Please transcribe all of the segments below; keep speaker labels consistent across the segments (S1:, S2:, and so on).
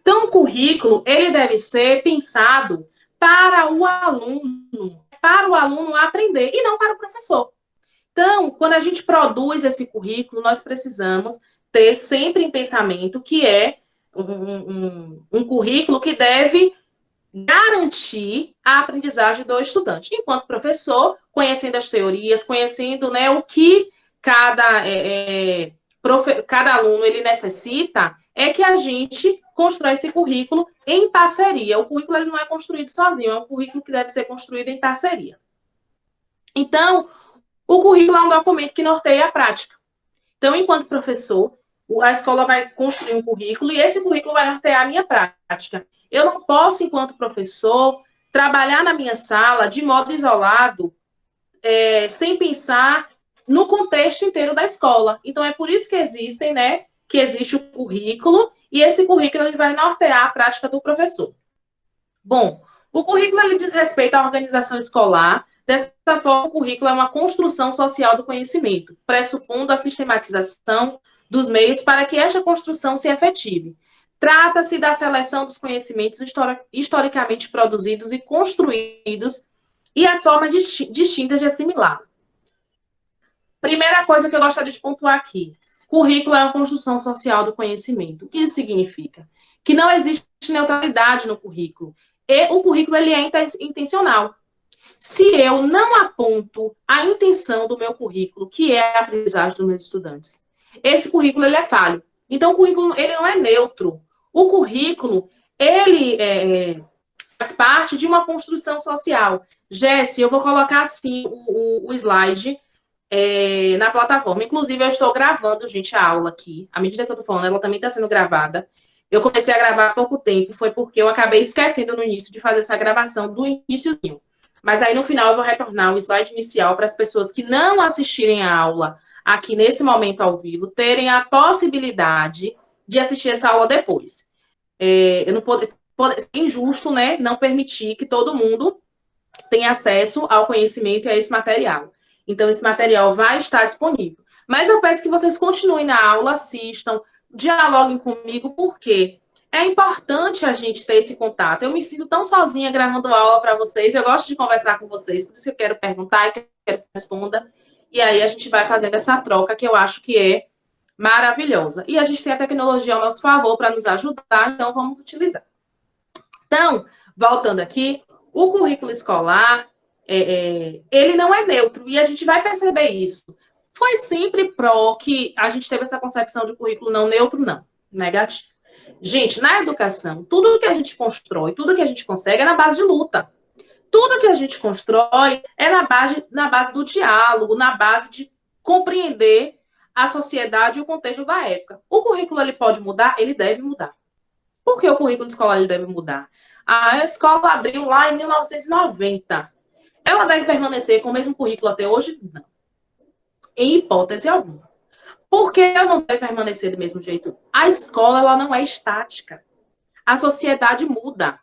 S1: Então, o currículo, ele deve ser pensado para o aluno aprender, e não para o professor. Então, quando a gente produz esse currículo, nós precisamos ter sempre em pensamento que é um currículo que deve garantir a aprendizagem do estudante. Enquanto professor, conhecendo as teorias, conhecendo, né, o que cada aluno ele necessita, é que a gente constrói esse currículo em parceria. O currículo ele não é construído sozinho, é um currículo que deve ser construído em parceria. Então, o currículo é um documento que norteia a prática. Então, enquanto professor, a escola vai construir um currículo e esse currículo vai nortear a minha prática. Eu não posso, enquanto professor, trabalhar na minha sala de modo isolado, sem pensar no contexto inteiro da escola. Então, é por isso que existem, né, que existe o currículo e esse currículo ele vai nortear a prática do professor. Bom, o currículo ele diz respeito à organização escolar. Dessa forma, o currículo é uma construção social do conhecimento, pressupondo a sistematização dos meios para que esta construção se efetive. Trata-se da seleção dos conhecimentos historicamente produzidos e construídos e as formas distintas de assimilar. Primeira coisa que eu gostaria de pontuar aqui: currículo é uma construção social do conhecimento. O que isso significa? Que não existe neutralidade no currículo. E o currículo ele é intencional. Se eu não aponto a intenção do meu currículo, que é a aprendizagem dos meus estudantes, esse currículo ele é falho. Então, o currículo ele não é neutro. O currículo ele faz parte de uma construção social. Jesse, eu vou colocar assim o slide na plataforma. Inclusive, eu estou gravando, gente, a aula aqui. À medida que eu estou falando, ela também está sendo gravada. Eu comecei a gravar há pouco tempo, foi porque eu acabei esquecendo no início de fazer essa gravação do iníciozinho. Mas aí, no final, eu vou retornar o slide inicial para as pessoas que não assistirem a aula aqui nesse momento ao vivo, terem a possibilidade de assistir essa aula depois. Eu não é injusto, né, não permitir que todo mundo tenha acesso ao conhecimento e a esse material. Então, esse material vai estar disponível. Mas eu peço que vocês continuem na aula, assistam, dialoguem comigo, porque é importante a gente ter esse contato. Eu me sinto tão sozinha gravando aula para vocês, eu gosto de conversar com vocês, por isso que eu quero perguntar e quero que responda. E aí a gente vai fazendo essa troca que eu acho que é maravilhosa. E a gente tem a tecnologia ao nosso favor para nos ajudar, então vamos utilizar. Então, voltando aqui, o currículo escolar, ele não é neutro, e a gente vai perceber isso. Foi sempre pró que a gente teve essa concepção de currículo não neutro, não, negativo. Gente, na educação, tudo que a gente constrói, tudo que a gente consegue é na base de luta. Tudo que a gente constrói é na base do diálogo, na base de compreender a sociedade e o contexto da época. O currículo ele pode mudar? Ele deve mudar. Por que o currículo escolar ele deve mudar? A escola abriu lá em 1990. Ela deve permanecer com o mesmo currículo até hoje? Não. Em hipótese alguma. Por que ela não deve permanecer do mesmo jeito? A escola ela não é estática. A sociedade muda.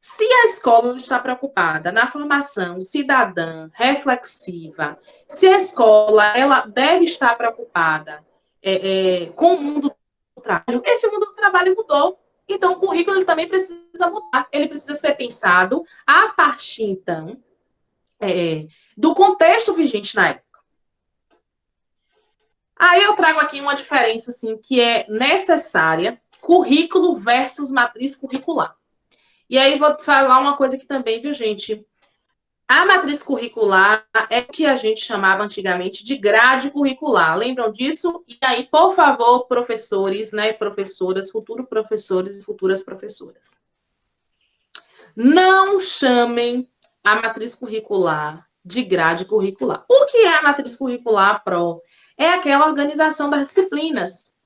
S1: Se a escola está preocupada na formação cidadã, reflexiva, se a escola ela deve estar preocupada com o mundo do trabalho, esse mundo do trabalho mudou. Então, o currículo ele também precisa mudar. Ele precisa ser pensado a partir, então, do contexto vigente na época. Aí eu trago aqui uma diferença assim, que é necessária: currículo versus matriz curricular. E aí vou falar uma coisa aqui também, viu, gente? A matriz curricular é o que a gente chamava antigamente de grade curricular. Lembram disso? E aí, por favor, professores, né, professoras, futuros professores e futuras professoras, não chamem a matriz curricular de grade curricular. O que é a matriz curricular, Pro? É aquela organização das disciplinas.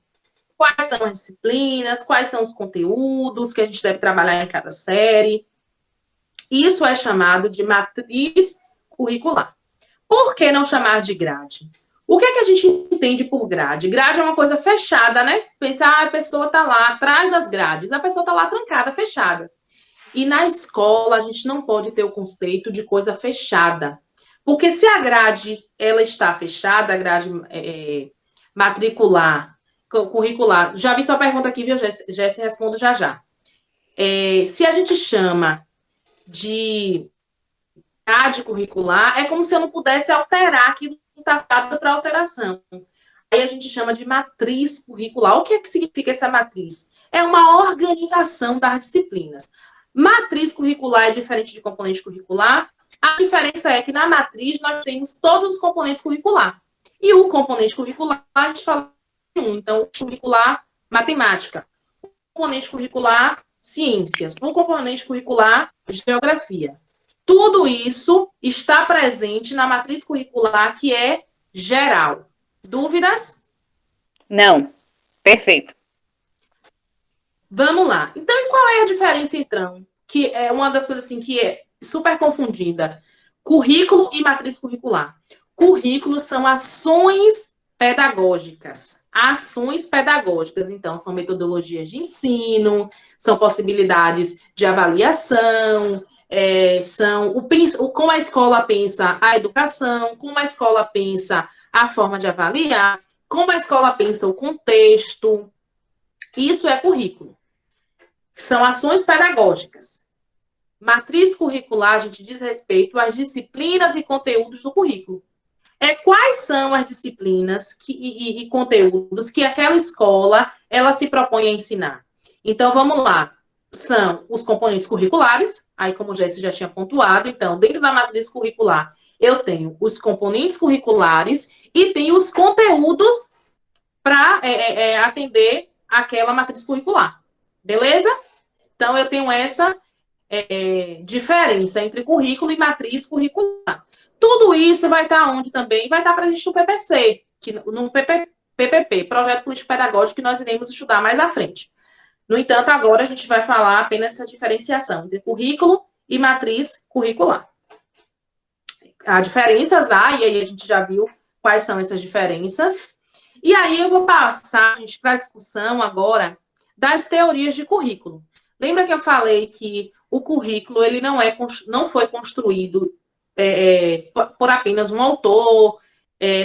S1: Quais são as disciplinas, quais são os conteúdos que a gente deve trabalhar em cada série. Isso é chamado de matriz curricular. Por que não chamar de grade? O que é que a gente entende por grade? Grade é uma coisa fechada, né? Pensar, a pessoa está lá atrás das grades, a pessoa está lá trancada, fechada. E na escola a gente não pode ter o conceito de coisa fechada. Porque se a grade ela está fechada, a grade matricular, curricular. Já vi sua pergunta aqui, viu, Jéssica? Respondo já já. Se a gente chama de grade curricular, é como se eu não pudesse alterar aquilo que está dado para alteração. Aí a gente chama de matriz curricular. O que é que significa essa matriz? É uma organização das disciplinas. Matriz curricular é diferente de componente curricular. A diferença é que na matriz nós temos todos os componentes curricular. E o componente curricular, a gente fala de um. Então, curricular, matemática. O componente curricular, ciências. O componente curricular, geografia. Tudo isso está presente na matriz curricular, que é geral. Dúvidas?
S2: Não. Perfeito.
S1: Vamos lá. Então, e qual é a diferença, então? Que é uma das coisas assim que é super confundida. Currículo e matriz curricular. Currículo são ações pedagógicas. Ações pedagógicas, então, são metodologias de ensino, são possibilidades de avaliação, como a escola pensa a educação, como a escola pensa a forma de avaliar, como a escola pensa o contexto. Isso é currículo. São ações pedagógicas. Matriz curricular, a gente diz respeito às disciplinas e conteúdos do currículo. Quais são as disciplinas e conteúdos que aquela escola ela se propõe a ensinar? Então, vamos lá. São os componentes curriculares, aí como o Jesse já tinha pontuado, então, dentro da matriz curricular, eu tenho os componentes curriculares e tenho os conteúdos para atender aquela matriz curricular. Beleza? Então, eu tenho essa diferença entre currículo e matriz curricular. Tudo isso vai estar onde também? Vai estar presente no PPC, no PPP, Projeto Político Pedagógico, que nós iremos estudar mais à frente. No entanto, agora a gente vai falar apenas essa diferenciação entre currículo e matriz curricular. Há diferenças, e aí a gente já viu quais são essas diferenças. E aí eu vou passar, gente, para a discussão agora das teorias de currículo. Lembra que eu falei que o currículo ele não foi construído por apenas um autor,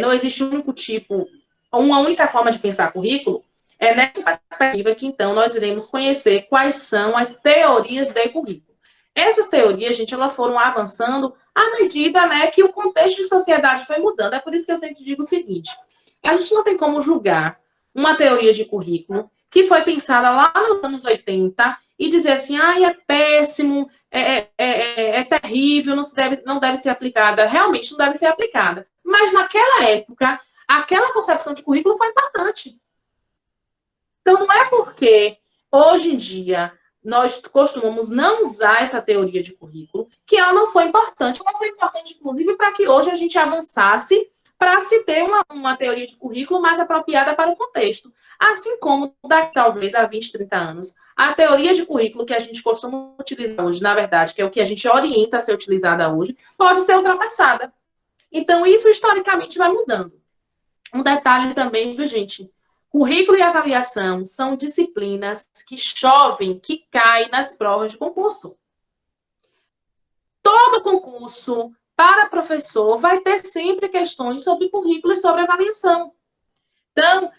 S1: não existe um único tipo, uma única forma de pensar currículo? É nessa perspectiva que, então, nós iremos conhecer quais são as teorias de currículo. Essas teorias, gente, elas foram avançando à medida, né, que o contexto de sociedade foi mudando. É por isso que eu sempre digo o seguinte: a gente não tem como julgar uma teoria de currículo que foi pensada lá nos anos 80 e dizer assim, é péssimo, é terrível, não deve ser aplicada. Realmente não deve ser aplicada. Mas naquela época, aquela concepção de currículo foi importante. Então, não é porque hoje em dia nós costumamos não usar essa teoria de currículo que ela não foi importante. Ela foi importante, inclusive, para que hoje a gente avançasse para se ter uma teoria de currículo mais apropriada para o contexto. Assim como, talvez, há 20, 30 anos, a teoria de currículo que a gente costuma utilizar hoje, na verdade, que é o que a gente orienta a ser utilizada hoje, pode ser ultrapassada. Então, isso historicamente vai mudando. Um detalhe também, viu, gente? Currículo e avaliação são disciplinas que chovem, que caem nas provas de concurso. Todo concurso para professor vai ter sempre questões sobre currículo e sobre avaliação. Então,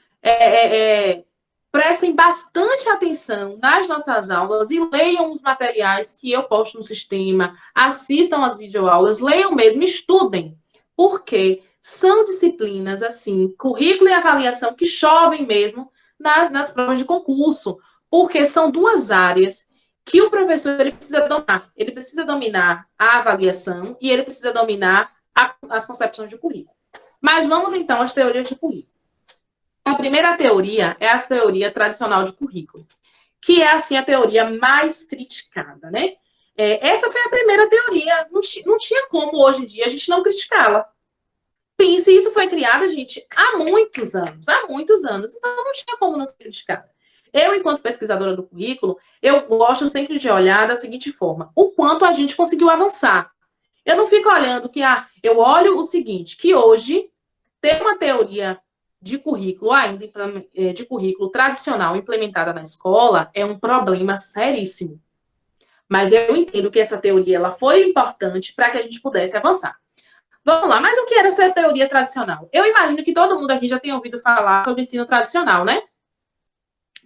S1: prestem bastante atenção nas nossas aulas e leiam os materiais que eu posto no sistema, assistam as videoaulas, leiam mesmo, estudem. Por quê? São disciplinas, assim, currículo e avaliação, que chovem mesmo nas provas de concurso, porque são duas áreas que o professor ele precisa dominar. Ele precisa dominar a avaliação e ele precisa dominar as concepções de currículo. Mas vamos, então, às teorias de currículo. A primeira teoria é a teoria tradicional de currículo, que é, assim, a teoria mais criticada, né? Essa foi a primeira teoria. Não tinha como, hoje em dia, a gente não criticá-la. Pense, isso foi criado, gente, há muitos anos. Então, não tinha como não ser criticada. Eu, enquanto pesquisadora do currículo, eu gosto sempre de olhar da seguinte forma: o quanto a gente conseguiu avançar. Eu não fico olhando que, eu olho o seguinte, que hoje ter uma teoria de currículo, ainda de currículo tradicional implementada na escola, é um problema seríssimo. Mas eu entendo que essa teoria ela foi importante para que a gente pudesse avançar. Vamos lá, mas o que era essa teoria tradicional? Eu imagino que todo mundo aqui já tenha ouvido falar sobre ensino tradicional, né?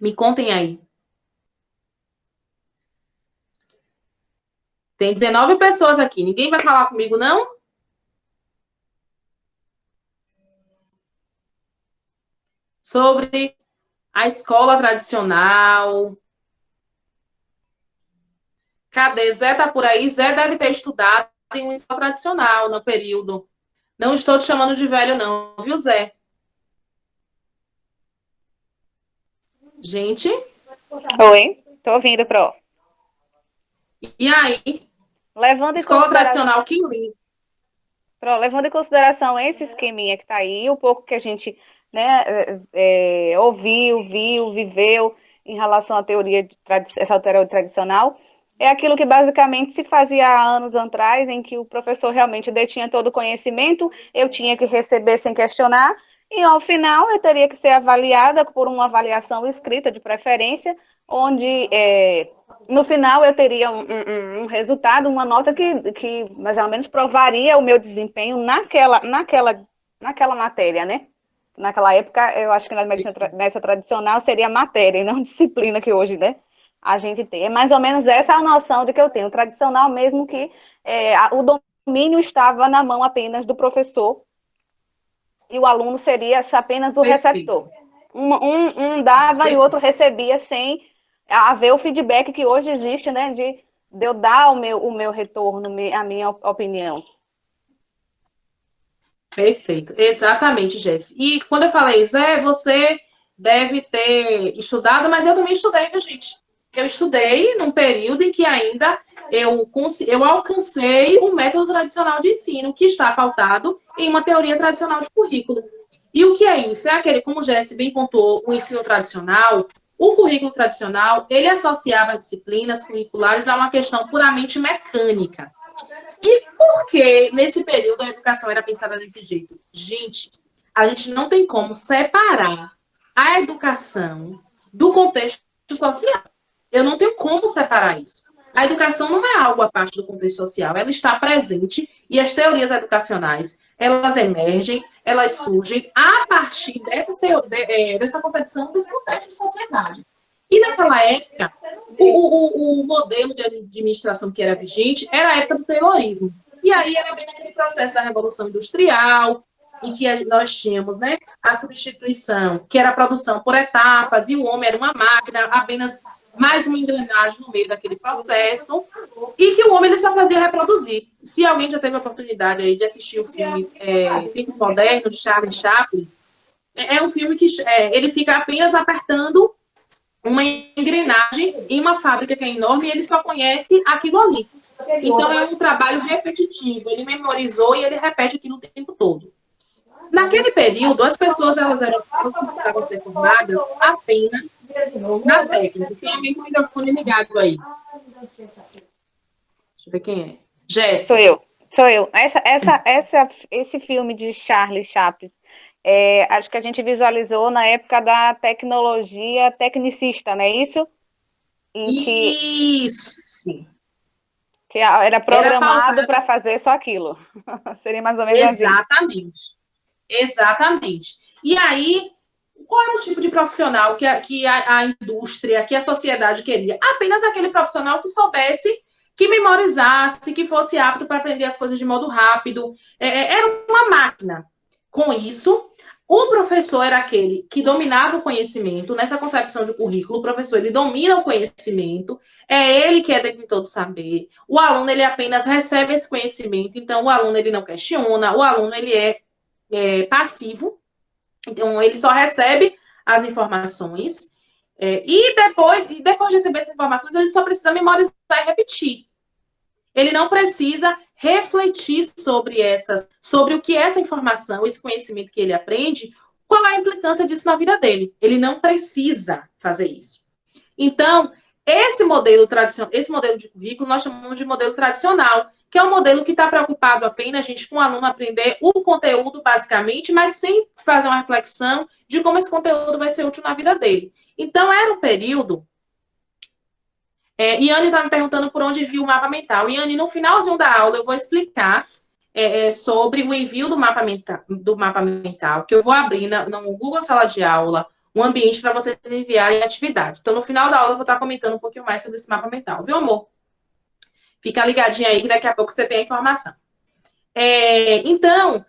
S1: Me contem aí. Tem 19 pessoas aqui. Ninguém vai falar comigo, não? Sobre a escola tradicional. Cadê? Zé tá por aí? Zé deve ter estudado em uma escola tradicional no período. Não estou te chamando de velho, não, viu, Zé? Gente,
S2: Oi, tô ouvindo, Pro.
S1: e aí?
S2: Levando em
S1: Escola
S2: consideração,
S1: tradicional, que lindo.
S2: levando em consideração esse esqueminha que tá aí, o pouco que a gente, né, ouviu, viu, viveu em relação à teoria essa teoria tradicional, é aquilo que basicamente se fazia há anos atrás, em que o professor realmente detinha todo o conhecimento, eu tinha que receber sem questionar, e ao final eu teria que ser avaliada por uma avaliação escrita de preferência, onde no final eu teria um resultado, uma nota que mais ou menos provaria o meu desempenho naquela matéria, né? Naquela época, eu acho que na medicina nessa tradicional seria matéria e não disciplina que hoje, né? A gente tem. É mais ou menos essa a noção de que eu tenho. Tradicional mesmo que o domínio estava na mão apenas do professor e o aluno seria apenas o
S1: Perfeito.
S2: receptor. Um dava e o outro recebia sem haver o feedback que hoje existe, né? De eu dar o meu retorno, a minha opinião.
S1: Perfeito. Exatamente, Jéssica. E quando eu falei, Zé, você deve ter estudado, mas eu também estudei, viu, gente? Eu estudei num período em que ainda eu alcancei o método tradicional de ensino, que está pautado em uma teoria tradicional de currículo. E o que é isso? É aquele, como o Jesse bem pontuou, o ensino tradicional. O currículo tradicional, ele associava as disciplinas curriculares a uma questão puramente mecânica. E por que nesse período a educação era pensada desse jeito? Gente, a gente não tem como separar a educação do contexto social. Eu não tenho como separar isso. A educação não é algo à parte do contexto social, ela está presente e as teorias educacionais, elas emergem, elas surgem a partir dessa concepção desse contexto de sociedade. E naquela época, o modelo de administração que era vigente era a época do Taylorismo. E aí era bem naquele processo da Revolução Industrial, em que nós tínhamos, né, a substituição, que era a produção por etapas, e o homem era uma máquina, apenas mais uma engrenagem no meio daquele processo, e que o homem ele só fazia reproduzir. Se alguém já teve a oportunidade aí de assistir o filme Tempos Modernos, de Charlie Chaplin, é um filme que ele fica apenas apertando uma engrenagem em uma fábrica que é enorme e ele só conhece aquilo ali. Então, é um trabalho repetitivo. Ele memorizou e ele repete aquilo o tempo todo. Naquele período, as pessoas elas precisavam ser formadas apenas na técnica. Tem alguém com o microfone ligado aí. Deixa eu ver quem é. Jéssica.
S2: Sou eu. Esse filme de Charlie Chaplin, acho que a gente visualizou na época da tecnologia tecnicista, não é isso?
S1: Isso.
S2: Que era programado para fazer só aquilo. Seria mais ou menos
S1: Exatamente. Assim. Exatamente. E aí, qual era o tipo de profissional que a indústria, que a sociedade queria? Apenas aquele profissional que soubesse, que memorizasse, que fosse apto para aprender as coisas de modo rápido. Era uma máquina. Com isso, o professor era aquele que dominava o conhecimento. Nessa concepção de currículo, o professor ele domina o conhecimento, é ele que é detentor do saber. O aluno ele apenas recebe esse conhecimento, então o aluno ele não questiona, o aluno ele é passivo, então ele só recebe as informações e depois de receber essas informações ele só precisa memorizar e repetir. Ele não precisa refletir sobre o que essa informação, esse conhecimento que ele aprende, qual é a implicância disso na vida dele. Ele não precisa fazer isso. Então, esse modelo de currículo nós chamamos de modelo tradicional, que é um modelo que está preocupado apenas, gente, com o aluno aprender o conteúdo, basicamente, mas sem fazer uma reflexão de como esse conteúdo vai ser útil na vida dele. Então, era um período... Iane está me perguntando por onde viu o mapa mental. Iane, no finalzinho da aula, eu vou explicar sobre o envio do mapa mental, que eu vou abrir no Google Sala de Aula, um ambiente para vocês enviarem atividade. Então, no final da aula, eu vou estar comentando um pouquinho mais sobre esse mapa mental. Viu, amor? Fica ligadinho aí que daqui a pouco você tem a informação. Então,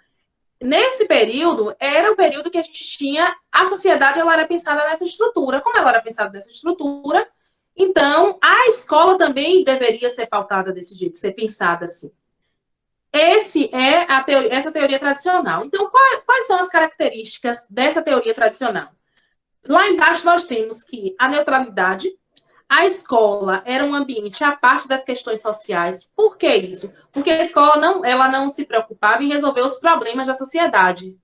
S1: nesse período, era o período que a gente tinha, a sociedade ela era pensada nessa estrutura. Como ela era pensada nessa estrutura, então a escola também deveria ser pautada desse jeito, ser pensada assim. Essa teoria tradicional. Então, quais são as características dessa teoria tradicional? Lá embaixo nós temos que a neutralidade, a escola era um ambiente à parte das questões sociais. Por que isso? Porque a escola ela não se preocupava em resolver os problemas da sociedade.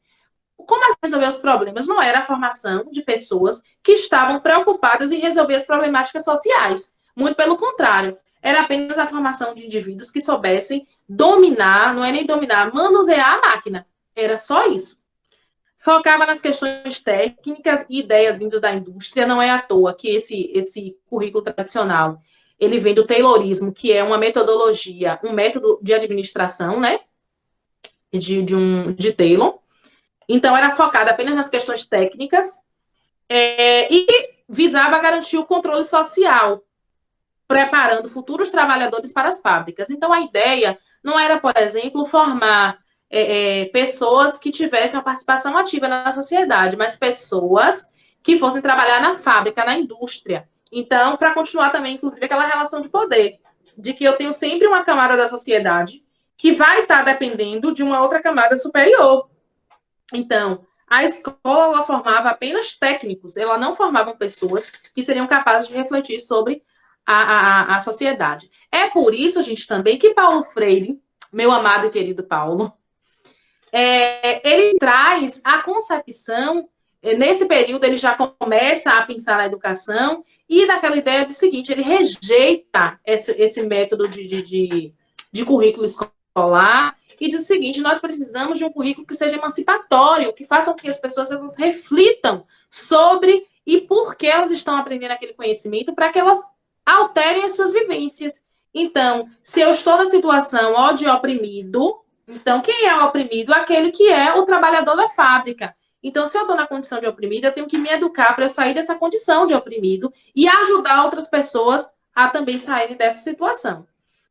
S1: Como assim resolver os problemas? Não era a formação de pessoas que estavam preocupadas em resolver as problemáticas sociais. Muito pelo contrário. Era apenas a formação de indivíduos que soubessem dominar, não é nem dominar, manusear a máquina. Era só isso. Focava nas questões técnicas e ideias vindas da indústria. Não é à toa que esse currículo tradicional ele vem do Taylorismo, que é uma metodologia, um método de administração, né? De Taylor. Então, era focada apenas nas questões técnicas e visava garantir o controle social, preparando futuros trabalhadores para as fábricas. Então, a ideia não era, por exemplo, formar pessoas que tivessem uma participação ativa na sociedade, mas pessoas que fossem trabalhar na fábrica, na indústria. Então, para continuar também, inclusive, aquela relação de poder, de que eu tenho sempre uma camada da sociedade que vai estar dependendo de uma outra camada superior. Então, a escola ela formava apenas técnicos, ela não formava pessoas que seriam capazes de refletir sobre a sociedade. É por isso, gente, também que Paulo Freire, meu amado e querido Paulo, ele traz a concepção, nesse período ele já começa a pensar na educação, e naquela ideia do seguinte, ele rejeita esse método de currículo escolar, e diz o seguinte, nós precisamos de um currículo que seja emancipatório, que faça com que as pessoas elas reflitam sobre e por que elas estão aprendendo aquele conhecimento, para que elas alterem as suas vivências. Então, se eu estou na situação de oprimido, então quem é o oprimido? Aquele que é o trabalhador da fábrica. Então, se eu estou na condição de oprimido, eu tenho que me educar para eu sair dessa condição de oprimido e ajudar outras pessoas a também saírem dessa situação.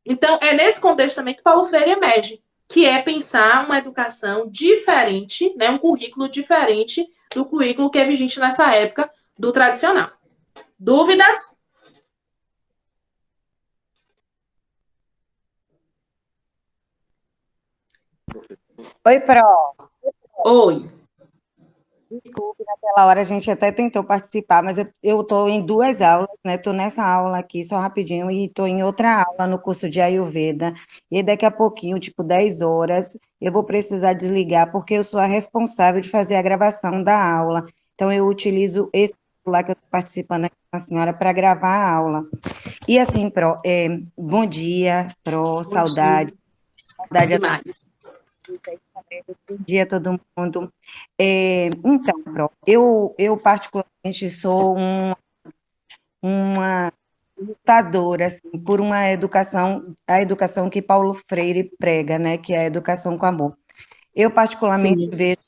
S1: Então, é nesse contexto também que Paulo Freire emerge, que é pensar uma educação diferente, né, um currículo diferente do currículo que é vigente nessa época do tradicional. Dúvidas?
S3: Oi, Pro.
S1: Oi.
S3: Desculpe, naquela hora a gente até tentou participar, mas eu estou em duas aulas, né? Estou nessa aula aqui, só rapidinho, e estou em outra aula no curso de Ayurveda, e daqui a pouquinho, tipo 10 horas, eu vou precisar desligar, porque eu sou a responsável de fazer a gravação da aula. Então, eu utilizo esse celular que eu estou participando aqui com a senhora para gravar a aula. E assim, Pro, bom dia, Pro, saudade. Saudade
S1: demais.
S3: Bom dia a todo mundo. Então, Pro, eu particularmente sou uma lutadora assim, por uma educação, a educação que Paulo Freire prega, né, que é a educação com amor. Eu particularmente vejo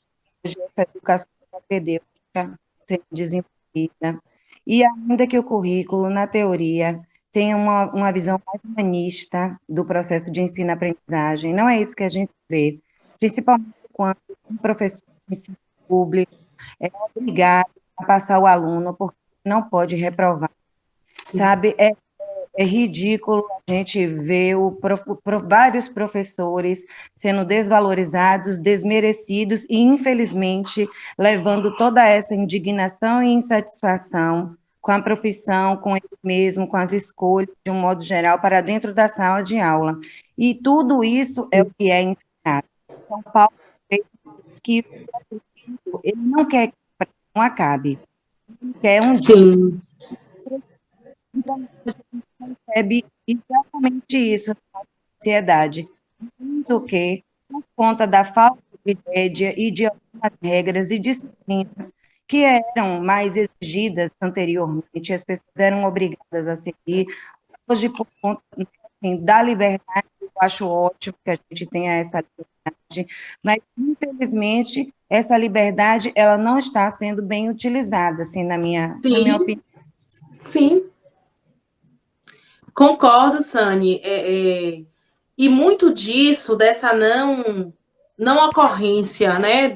S3: hoje essa educação propedêutica sendo desenvolvida, e ainda que o currículo, na teoria, tenha uma visão mais humanista do processo de ensino-aprendizagem, não é isso que a gente vê, principalmente quando um professor de ensino público é obrigado a passar o aluno porque não pode reprovar, sabe? É ridículo a gente ver vários professores sendo desvalorizados, desmerecidos e, infelizmente, levando toda essa indignação e insatisfação com a profissão, com ele mesmo, com as escolhas, de um modo geral, para dentro da sala de aula. E tudo isso é o que é ensinado. São Paulo diz que ele não quer que a não acabe, ele quer um dia. Então, a gente percebe exatamente isso na sociedade. Muito que, por conta da falta de rédea e de algumas regras e disciplinas que eram mais exigidas anteriormente, as pessoas eram obrigadas a seguir. Hoje, por conta assim, da liberdade, eu acho ótimo que a gente tenha essa liberdade, mas, infelizmente, essa liberdade ela não está sendo bem utilizada, assim, na minha opinião.
S1: Sim. Concordo, Sani. E muito disso, dessa não ocorrência, né,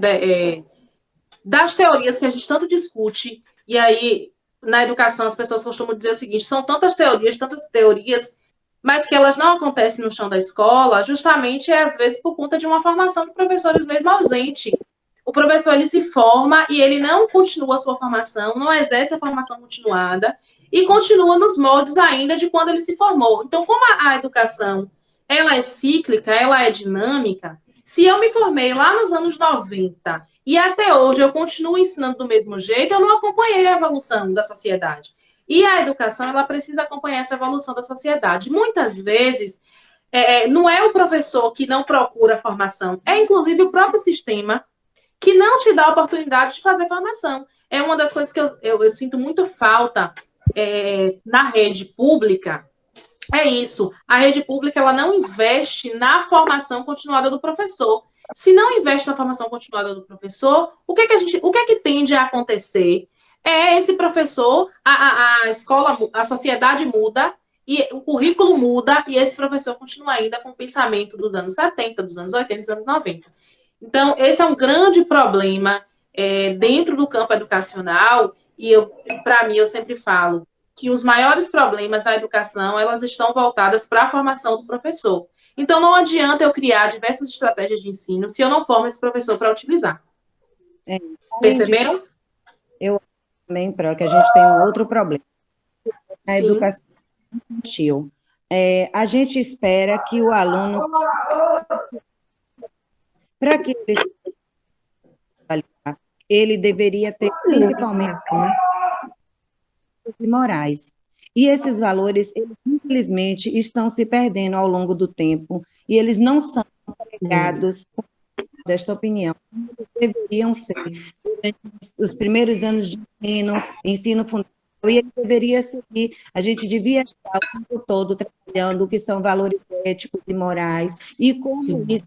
S1: das teorias que a gente tanto discute, e aí na educação as pessoas costumam dizer o seguinte: são tantas teorias, mas que elas não acontecem no chão da escola, justamente às vezes por conta de uma formação de professores mesmo ausente. O professor ele se forma e ele não continua a sua formação, não exerce a formação continuada e continua nos moldes ainda de quando ele se formou. Então, como a educação ela é cíclica, ela é dinâmica, se eu me formei lá nos anos 90 e até hoje eu continuo ensinando do mesmo jeito, eu não acompanhei a evolução da sociedade. E a educação, ela precisa acompanhar essa evolução da sociedade. Muitas vezes, não é o professor que não procura a formação, é inclusive o próprio sistema que não te dá a oportunidade de fazer formação. É uma das coisas que eu sinto muito falta na rede pública. É isso. A rede pública ela não investe na formação continuada do professor. Se não investe na formação continuada do professor, o que que tende a acontecer? Esse professor, a escola, a sociedade muda, e o currículo muda, e esse professor continua ainda com o pensamento dos anos 70, dos anos 80, dos anos 90. Então, esse é um grande problema dentro do campo educacional, e para mim, eu sempre falo que os maiores problemas na educação, elas estão voltadas para a formação do professor. Então, não adianta eu criar diversas estratégias de ensino se eu não formo esse professor para utilizar. Perceberam?
S3: Eu também, Pro, que a gente tem um outro problema. Na educação infantil. A gente espera que o aluno... Para que ele deveria ter, principalmente, morais. E esses valores, eles, infelizmente, estão se perdendo ao longo do tempo, e eles não são empregados desta opinião. Eles deveriam ser durante os primeiros anos de ensino fundamental, e ele deveria seguir. A gente devia estar o tempo todo trabalhando o que são valores éticos e morais, e como isso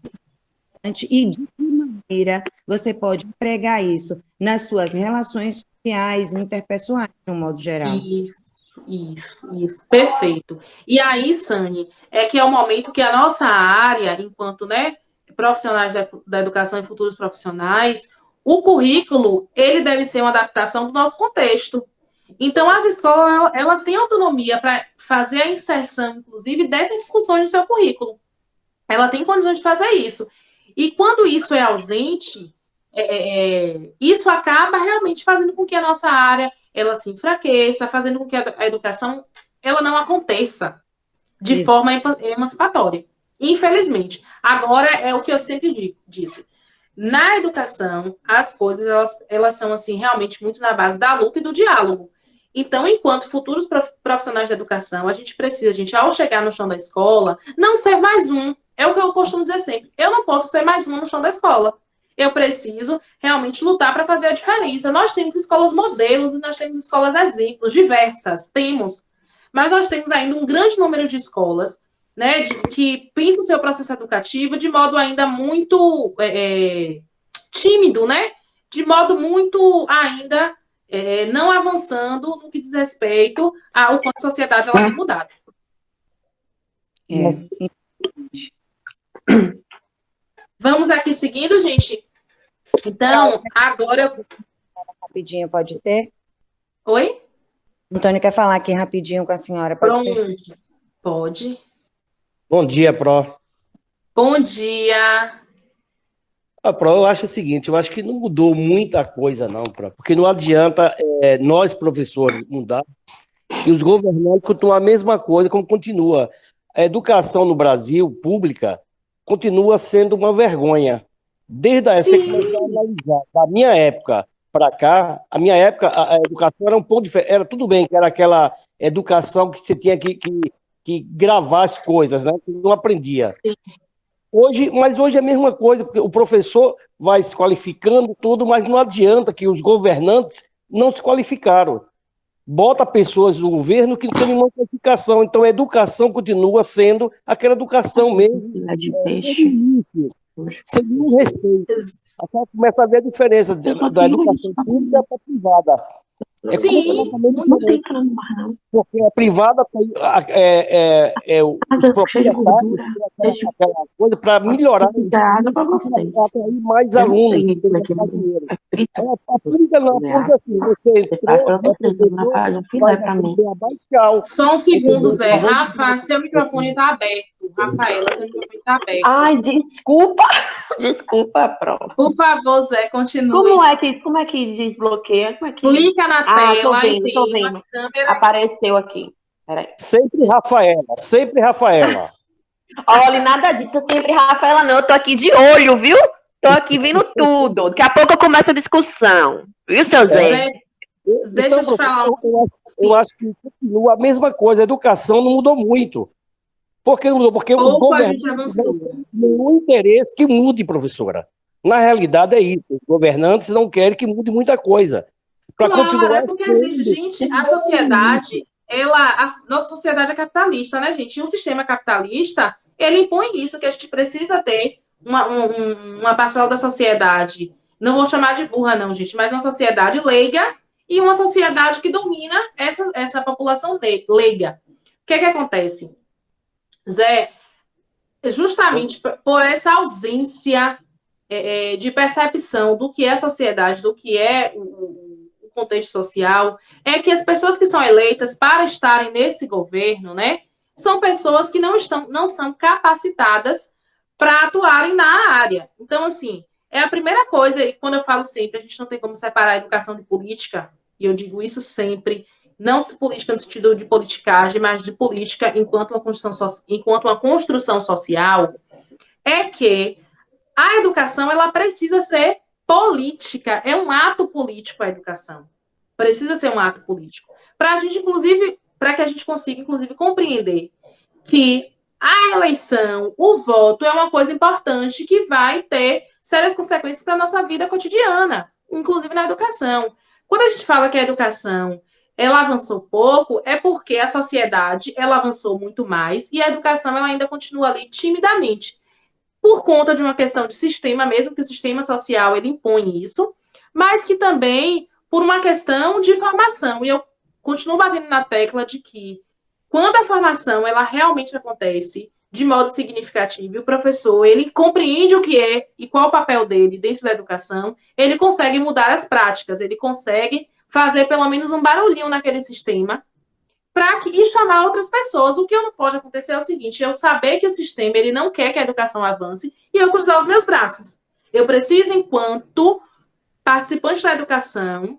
S3: e de que maneira você pode empregar isso nas suas relações sociais e interpessoais, de um modo geral.
S1: Isso, perfeito. E aí, Sani, que é o momento que a nossa área, enquanto profissionais da educação e futuros profissionais, o currículo, ele deve ser uma adaptação do nosso contexto. Então, as escolas, elas têm autonomia para fazer a inserção, inclusive, dessas discussões no seu currículo. Ela tem condições de fazer isso. E quando isso é ausente, isso acaba realmente fazendo com que a nossa área ela se enfraqueça, fazendo com que a educação ela não aconteça de forma emancipatória. Infelizmente. Agora, é o que eu sempre disse. Na educação, as coisas elas são assim realmente muito na base da luta e do diálogo. Então, enquanto futuros profissionais da educação, a gente precisa, ao chegar no chão da escola, não ser mais um. É o que eu costumo dizer sempre. Eu não posso ser mais um no chão da escola. Eu preciso realmente lutar para fazer a diferença. Nós temos escolas modelos e nós temos escolas exemplos, diversas, temos. Mas nós temos ainda um grande número de escolas, que pensam o seu processo educativo de modo ainda muito tímido, de modo muito ainda não avançando no que diz respeito ao quanto a sociedade ela tem mudado. Vamos aqui seguindo, gente? Então, agora...
S3: Rapidinho, pode ser?
S1: Oi?
S3: Antônio quer falar aqui rapidinho com a senhora, pode ser?
S1: Pode.
S4: Bom dia, Pro.
S1: Bom dia.
S4: Pro, eu acho o seguinte, eu acho que não mudou muita coisa, não, Pro, porque não adianta nós, professores, mudar e os governantes continuam a mesma coisa, como continua. A educação no Brasil, pública, continua sendo uma vergonha. Desde a da minha época para cá, a minha época, a educação era um pouco diferente. Era tudo bem, que era aquela educação que você tinha que gravar as coisas, que não aprendia.
S1: Sim.
S4: Mas hoje é a mesma coisa, porque o professor vai se qualificando tudo, mas não adianta que os governantes não se qualificaram. Bota pessoas no governo que não tem nenhuma qualificação. Então, a educação continua sendo aquela educação mesmo. Sem nenhum respeito. Até começa a ver a diferença da educação pública para a privada. É
S1: Sim,
S4: completamente
S1: muito
S4: diferente.
S5: Não tem não.
S4: Porque a privada tem os
S5: Mas é cheio de
S4: proprietários
S5: gordura.
S4: têm aquela coisa para melhorar o
S5: Fizer água para vocês.
S4: para atrair mais
S5: Eu não
S4: alunos,
S5: sei
S4: para
S5: como é que
S4: gastar dinheiro.
S5: é frita.
S4: A pública não, a pública assim, você
S5: Você faz
S4: entrou,
S5: para
S4: é
S5: vocês, mas
S4: professor,
S5: faz um
S4: vai
S5: filé para mim.
S4: receber abaixo,
S1: Só um segundo,
S4: entendeu?
S1: Zé.
S4: Arroz
S1: Rafa, seu microfone está aberto. Rafaela, seu microfone está aberto.
S5: Ai, desculpa. Desculpa, pronto.
S1: Por favor, Zé, continue.
S5: Como é que desbloqueia? Como é que...
S1: Clica na
S5: tô
S1: tela e
S5: vendo, tô
S1: tem uma
S5: vendo.
S1: câmera.
S5: Apareceu aqui. Peraí.
S4: Sempre Rafaela, sempre Rafaela.
S5: Olha, nada disso, eu sempre, Rafaela, não. Eu tô aqui de olho, viu? Tô aqui vendo tudo. Daqui a pouco eu começo a discussão. Viu, seu Zé?
S1: Zé, deixa eu te falar.
S4: Eu acho que continua a mesma coisa, a educação não mudou muito. Por que não mudou? Porque os
S1: Pouco a gente
S4: governantes
S1: avançou.
S4: não têm nenhum interesse que mude, professora. Na realidade é isso, os governantes não querem que mude muita coisa. Para
S1: Claro,
S4: continuar
S1: é porque existe, gente, a sociedade, a nossa sociedade é capitalista, né, gente? E o sistema capitalista, ele impõe isso, que a gente precisa ter uma parcela da sociedade, não vou chamar de burra, não, gente, mas uma sociedade leiga e uma sociedade que domina essa população leiga. O que é que acontece? Zé, justamente por essa ausência de percepção do que é sociedade, do que é o contexto social, é que as pessoas que são eleitas para estarem nesse governo, né, são pessoas que não são capacitadas para atuarem na área. Então, assim, é a primeira coisa, e quando eu falo sempre, a gente não tem como separar a educação de política, e eu digo isso sempre, não se política no sentido de politicagem, mas de política enquanto uma construção social, é que a educação ela precisa ser política, é um ato político a educação. Precisa ser um ato político. Para a gente, inclusive, para que a gente consiga, inclusive, compreender que a eleição, o voto, é uma coisa importante que vai ter sérias consequências para a nossa vida cotidiana, inclusive na educação. Quando a gente fala que a educação ela avançou pouco, é porque a sociedade ela avançou muito mais e a educação ela ainda continua ali timidamente, por conta de uma questão de sistema mesmo, que o sistema social ele impõe isso, mas que também por uma questão de formação. E eu continuo batendo na tecla de que quando a formação ela realmente acontece de modo significativo, e o professor ele compreende o que é e qual o papel dele dentro da educação, ele consegue mudar as práticas, ele consegue fazer pelo menos um barulhinho naquele sistema e chamar outras pessoas. O que não pode acontecer é o seguinte, eu saber que o sistema ele não quer que a educação avance e eu cruzar os meus braços. Eu preciso, enquanto participante da educação,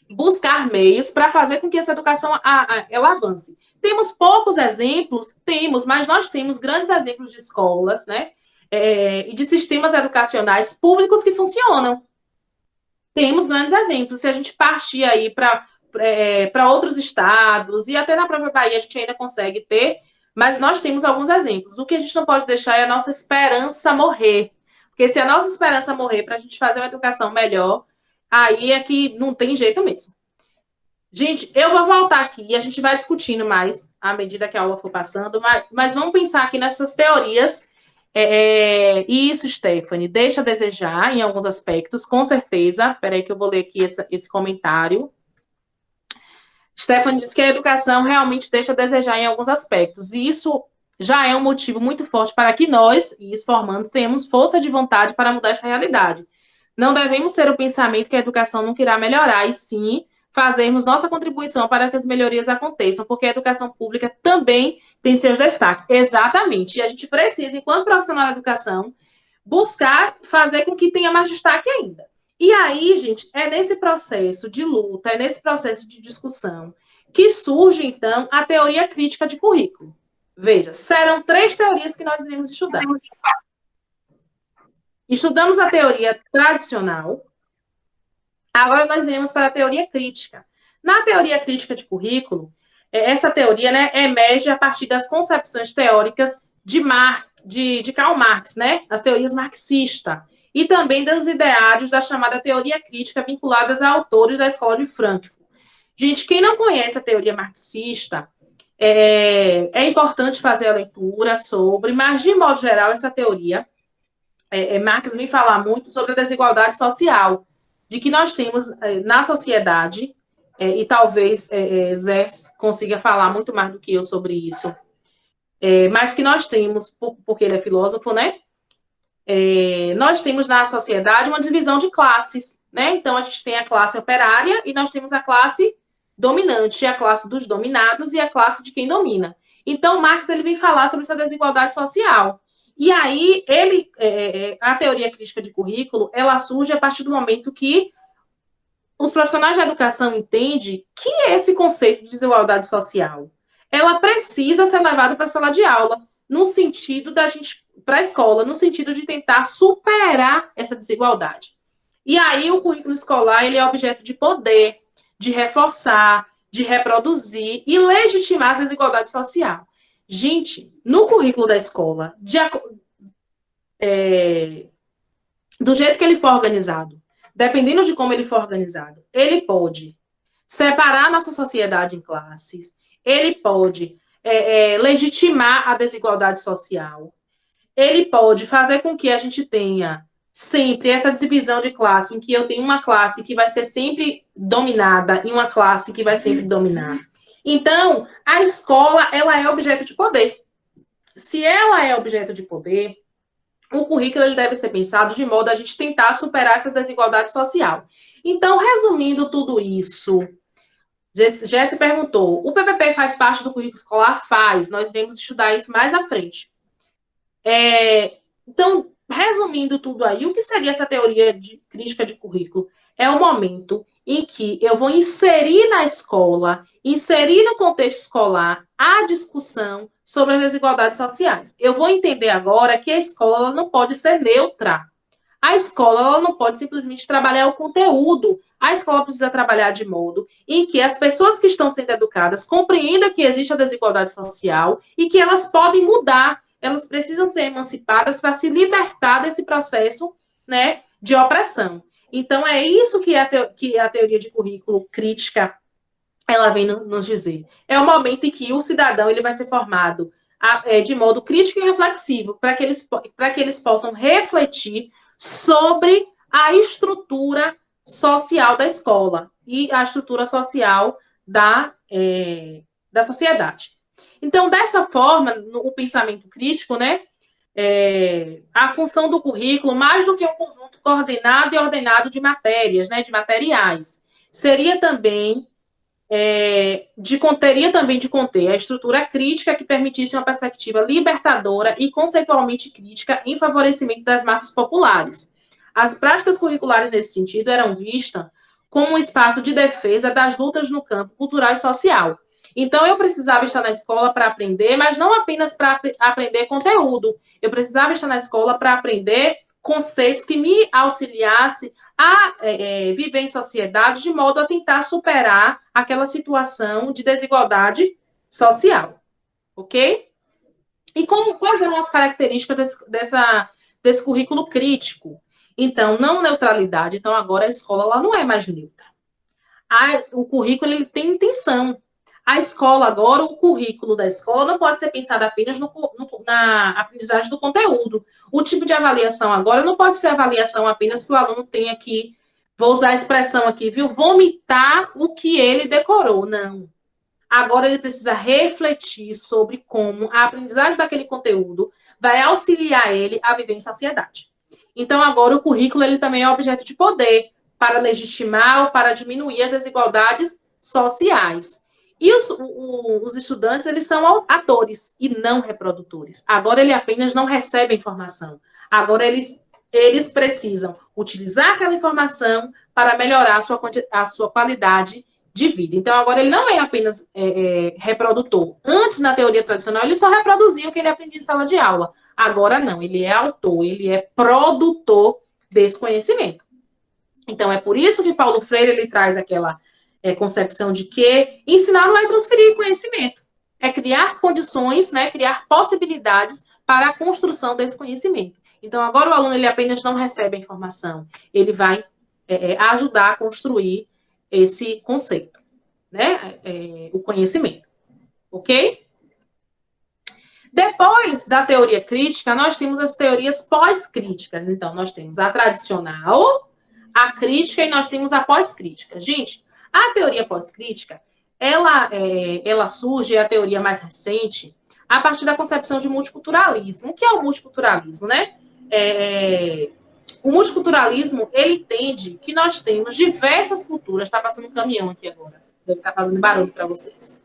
S1: buscar meios para fazer com que essa educação ela avance. Temos poucos exemplos? Temos, mas nós temos grandes exemplos de escolas, né? E de sistemas educacionais públicos que funcionam. Temos grandes exemplos. Se a gente partir aí para outros estados, e até na própria Bahia a gente ainda consegue ter, mas nós temos alguns exemplos. O que a gente não pode deixar é a nossa esperança morrer. Porque se a nossa esperança morrer para a gente fazer uma educação melhor, aí é que não tem jeito mesmo. Gente, eu vou voltar aqui e a gente vai discutindo mais à medida que a aula for passando, mas vamos pensar aqui nessas teorias. Isso, Stephanie, deixa a desejar em alguns aspectos, com certeza. Espera aí que eu vou ler aqui esse comentário. Stephanie diz que a educação realmente deixa a desejar em alguns aspectos, e isso já é um motivo muito forte para que nós, e os formandos, tenhamos força de vontade para mudar essa realidade. Não devemos ter o pensamento que a educação nunca irá melhorar, e sim fazermos nossa contribuição para que as melhorias aconteçam, porque a educação pública também tem seus destaques. Exatamente. E a gente precisa, enquanto profissional da educação, buscar fazer com que tenha mais destaque ainda. E aí, gente, é nesse processo de luta, é nesse processo de discussão que surge, então, a teoria crítica de currículo. Veja, serão 3 teorias que nós iremos estudar. Estudamos a teoria tradicional, agora nós iremos para a teoria crítica. Na teoria crítica de currículo, essa teoria, né, emerge a partir das concepções teóricas de Karl Marx, né, as teorias marxistas, e também dos ideários da chamada teoria crítica vinculadas a autores da escola de Frankfurt. Gente, quem não conhece a teoria marxista, é importante fazer a leitura sobre, mas, de modo geral, essa teoria, Marx vem falar muito sobre a desigualdade social, de que nós temos na sociedade e talvez Zé consiga falar muito mais do que eu sobre isso, mas que nós temos, porque ele é filósofo, né? Nós temos na sociedade uma divisão de classes, né? Então, a gente tem a classe operária e nós temos a classe dominante, a classe dos dominados e a classe de quem domina. Então, Marx ele vem falar sobre essa desigualdade social. E aí, a teoria crítica de currículo, ela surge a partir do momento que os profissionais da educação entendem que esse conceito de desigualdade social, ela precisa ser levada para a sala de aula, no sentido da gente, para a escola, no sentido de tentar superar essa desigualdade. E aí, o currículo escolar, ele é objeto de poder, de reforçar, de reproduzir e legitimar a desigualdade social. Gente, no currículo da escola, do jeito que ele for organizado, dependendo de como ele for organizado, ele pode separar a nossa sociedade em classes, ele pode legitimar a desigualdade social, ele pode fazer com que a gente tenha sempre essa divisão de classe, em que eu tenho uma classe que vai ser sempre dominada e uma classe que vai sempre dominar. Então, a escola, ela é objeto de poder. Se ela é objeto de poder, o currículo ele deve ser pensado de modo a gente tentar superar essa desigualdade social. Então, resumindo tudo isso, Jéssica perguntou, o PPP faz parte do currículo escolar? Faz, nós iremos estudar isso mais à frente. Então, resumindo tudo aí, o que seria essa teoria de crítica de currículo? É o momento em que eu vou inserir na escola, inserir no contexto escolar a discussão sobre as desigualdades sociais. Eu vou entender agora que a escola ela não pode ser neutra. A escola ela não pode simplesmente trabalhar o conteúdo. A escola precisa trabalhar de modo em que as pessoas que estão sendo educadas compreendam que existe a desigualdade social e que elas podem mudar. Elas precisam ser emancipadas para se libertar desse processo, né, de opressão. Então, é isso que a teoria de currículo crítica ela vem nos dizer. É o momento em que o cidadão ele vai ser formado de modo crítico e reflexivo, para que eles possam refletir sobre a estrutura social da escola e a estrutura social da sociedade. Então, dessa forma, o pensamento crítico, né, a função do currículo, mais do que um conjunto coordenado e ordenado de matérias, né, de materiais, seria também teria também de conter a estrutura crítica que permitisse uma perspectiva libertadora e conceitualmente crítica em favorecimento das massas populares. As práticas curriculares nesse sentido eram vistas como um espaço de defesa das lutas no campo cultural e social. Então, eu precisava estar na escola para aprender, mas não apenas para aprender conteúdo. Eu precisava estar na escola para aprender conceitos que me auxiliassem a viver em sociedade de modo a tentar superar aquela situação de desigualdade social. Ok? E quais eram as características desse currículo crítico? Então, não neutralidade. Então, agora a escola ela não é mais neutra. O currículo ele tem intenção. A escola agora, o currículo da escola não pode ser pensado apenas na aprendizagem do conteúdo. O tipo de avaliação agora não pode ser avaliação apenas que o aluno tenha que, vou usar a expressão aqui, viu, vomitar o que ele decorou. Não. Agora ele precisa refletir sobre como a aprendizagem daquele conteúdo vai auxiliar ele a viver em sociedade. Então, agora o currículo ele também é objeto de poder para legitimar ou para diminuir as desigualdades sociais. E os estudantes, eles são atores e não reprodutores. Agora, ele apenas não recebe a informação. Agora, eles precisam utilizar aquela informação para melhorar a sua qualidade de vida. Então, agora, ele não é apenas reprodutor. Antes, na teoria tradicional, ele só reproduzia o que ele aprendia em sala de aula. Agora, não. Ele é autor, ele é produtor desse conhecimento. Então, é por isso que Paulo Freire ele traz aquela concepção de que ensinar não é transferir conhecimento, é criar condições, né, criar possibilidades para a construção desse conhecimento. Então, agora o aluno ele apenas não recebe a informação, ele vai ajudar a construir esse conceito, né, o conhecimento, ok? Depois da teoria crítica, nós temos as teorias pós-críticas. Então, nós temos a tradicional, a crítica e nós temos a pós-crítica. Gente, A teoria pós-crítica, ela surge, é a teoria mais recente, a partir da concepção de multiculturalismo. O que é o multiculturalismo, né? O multiculturalismo, ele entende que nós temos diversas culturas. Está passando um caminhão aqui agora. Deve estar fazendo barulho para vocês.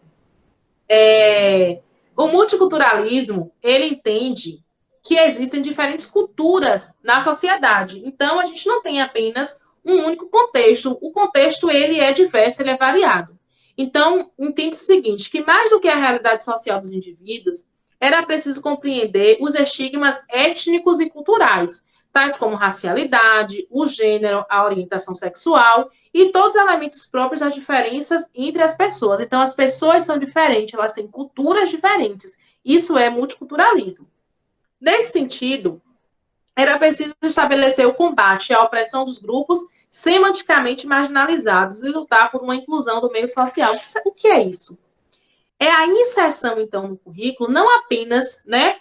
S1: O multiculturalismo, ele entende que existem diferentes culturas na sociedade. Então, a gente não tem apenas um único contexto. O contexto, ele é diverso, ele é variado. Então, entende o seguinte, que mais do que a realidade social dos indivíduos, era preciso compreender os estigmas étnicos e culturais, tais como racialidade, o gênero, a orientação sexual e todos os elementos próprios das diferenças entre as pessoas. Então, as pessoas são diferentes, elas têm culturas diferentes. Isso é multiculturalismo. Nesse sentido, era preciso estabelecer o combate à opressão dos grupos semanticamente marginalizados e lutar por uma inclusão do meio social. O que é isso? É a inserção, então, no currículo, não apenas, né,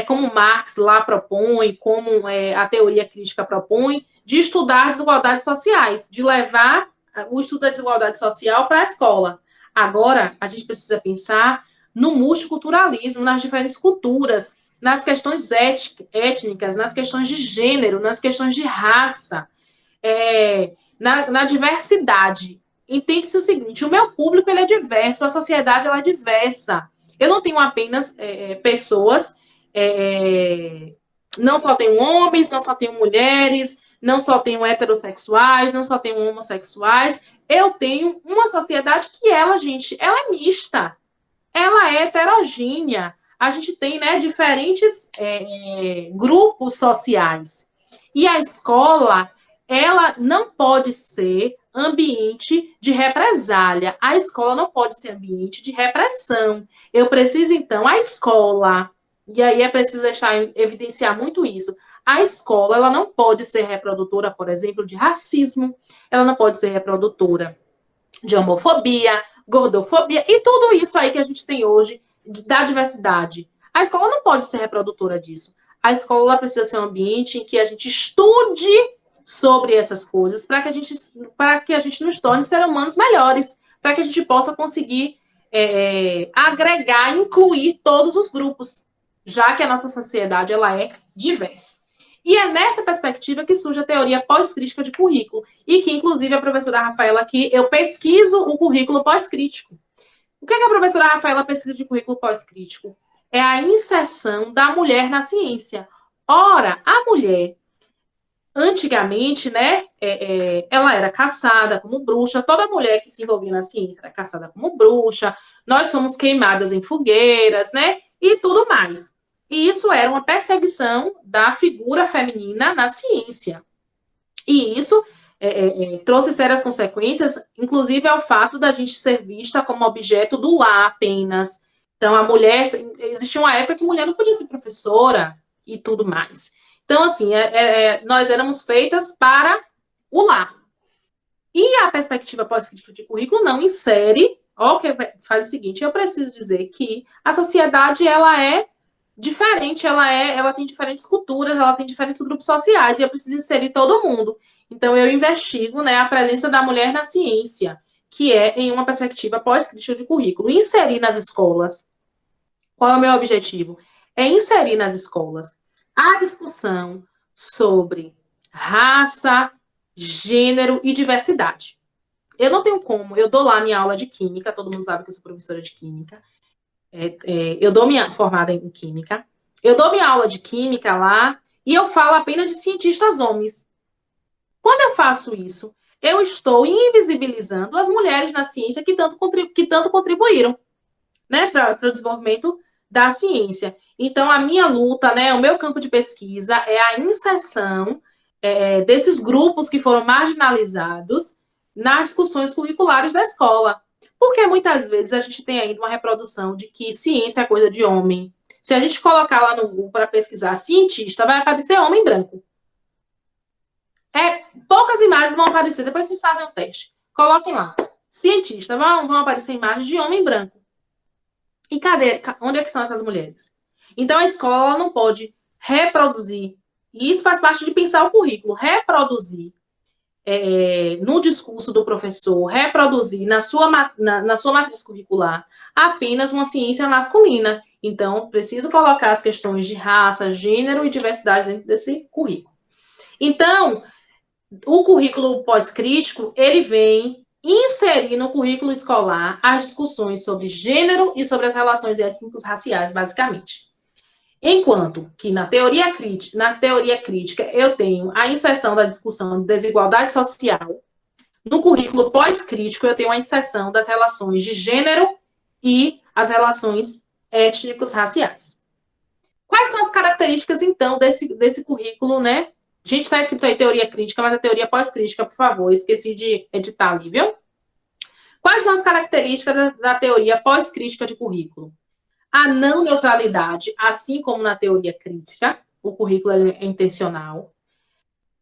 S1: como Marx lá propõe, como a teoria crítica propõe, de estudar desigualdades sociais, de levar o estudo da desigualdade social para a escola. Agora, a gente precisa pensar no multiculturalismo, nas diferentes culturas, nas questões étnicas, nas questões de gênero, nas questões de raça, na diversidade. Entende-se o seguinte, o meu público ele é diverso, a sociedade ela é diversa. Eu não tenho apenas pessoas, não só tenho homens, não só tenho mulheres, não só tenho heterossexuais, não só tenho homossexuais. Eu tenho uma sociedade que ela é mista, ela é heterogênea. A gente tem, né, diferentes grupos sociais. E a escola, ela não pode ser ambiente de represália. A escola não pode ser ambiente de repressão. Eu preciso, então, a escola, e aí é preciso evidenciar muito isso, a escola, ela não pode ser reprodutora, por exemplo, de racismo, ela não pode ser reprodutora de homofobia, gordofobia, e tudo isso aí que a gente tem hoje da diversidade. A escola não pode ser reprodutora disso. A escola precisa ser um ambiente em que a gente estude sobre essas coisas para que a gente nos torne seres humanos melhores, para que a gente possa conseguir agregar, incluir todos os grupos, já que a nossa sociedade ela é diversa. E é nessa perspectiva que surge a teoria pós-crítica de currículo, e que, inclusive, a professora Rafaela aqui, eu pesquiso o currículo pós-crítico. O que a professora Rafaela pesquisa de currículo pós-crítico? É a inserção da mulher na ciência. Ora, a mulher, antigamente, né, ela era caçada como bruxa, toda mulher que se envolvia na ciência era caçada como bruxa, nós fomos queimadas em fogueiras, né, e tudo mais. E isso era uma perseguição da figura feminina na ciência. E isso trouxe sérias consequências, inclusive ao fato da gente ser vista como objeto do lar apenas. Então, a mulher, existia uma época que a mulher não podia ser professora e tudo mais. Então, assim, nós éramos feitas para o lar. E a perspectiva pós-crítica de currículo não insere, que faz o seguinte, eu preciso dizer que a sociedade, ela é diferente, ela tem diferentes culturas, ela tem diferentes grupos sociais, e eu preciso inserir todo mundo. Então, eu investigo, né, a presença da mulher na ciência, que é em uma perspectiva pós-crítica de currículo. Inserir nas escolas. Qual é o meu objetivo? É inserir nas escolas a discussão sobre raça, gênero e diversidade. Eu não tenho como, eu dou lá minha aula de química, todo mundo sabe que eu sou professora de química, eu dou minha formada em química, eu dou minha aula de química lá e eu falo apenas de cientistas homens. Quando eu faço isso, eu estou invisibilizando as mulheres na ciência que tanto contribuíram, né, para o desenvolvimento da ciência. Então, a minha luta, né, o meu campo de pesquisa é a inserção desses grupos que foram marginalizados nas discussões curriculares da escola. Porque muitas vezes a gente tem ainda uma reprodução de que ciência é coisa de homem. Se a gente colocar lá no Google para pesquisar cientista, vai aparecer homem branco. Poucas imagens vão aparecer, depois vocês fazem o teste. Coloquem lá. Cientista, vão aparecer imagens de homem branco. E cadê? Onde é que são essas mulheres? Então, a escola não pode reproduzir, e isso faz parte de pensar o currículo, reproduzir no discurso do professor, reproduzir na sua matriz curricular apenas uma ciência masculina. Então, preciso colocar as questões de raça, gênero e diversidade dentro desse currículo. Então, o currículo pós-crítico, ele vem inserir no currículo escolar as discussões sobre gênero e sobre as relações étnicos raciais, basicamente. Enquanto que na teoria crítica eu tenho a inserção da discussão de desigualdade social, no currículo pós-crítico eu tenho a inserção das relações de gênero e as relações étnicos raciais. Quais são as características, então, desse currículo, né? A gente está escrito aí teoria crítica, mas a teoria pós-crítica, por favor, esqueci de editar ali, viu? Quais são as características da teoria pós-crítica de currículo? A não neutralidade, assim como na teoria crítica, o currículo é intencional.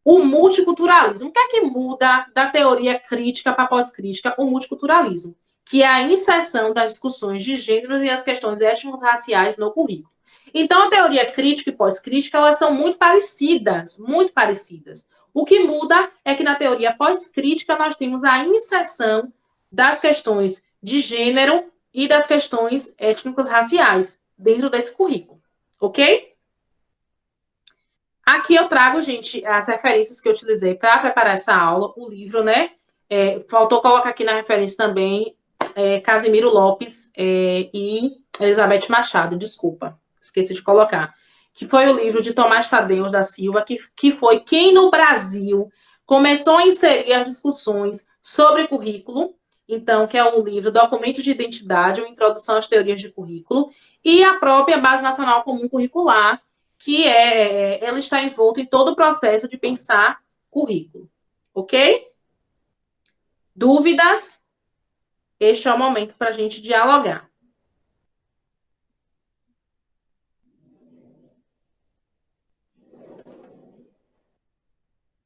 S1: O multiculturalismo. O que é que muda da teoria crítica para a pós-crítica? O multiculturalismo, que é a inserção das discussões de gêneros e as questões étnico-raciais no currículo. Então, a teoria crítica e pós-crítica, elas são muito parecidas, muito parecidas. O que muda é que na teoria pós-crítica nós temos a inserção das questões de gênero e das questões étnicos raciais dentro desse currículo, ok? Aqui eu trago, gente, as referências que eu utilizei para preparar essa aula, o livro, né? Faltou colocar aqui na referência também Casimiro Lopes e Elizabeth Machado, desculpa, esqueci de colocar, que foi o livro de Tomás Tadeu da Silva, que foi quem no Brasil começou a inserir as discussões sobre currículo. Então, que é o livro Documento de Identidade, uma introdução às teorias de currículo, e a própria Base Nacional Comum Curricular, que ela está envolta em todo o processo de pensar currículo. Ok? Dúvidas? Este é o momento para a gente dialogar.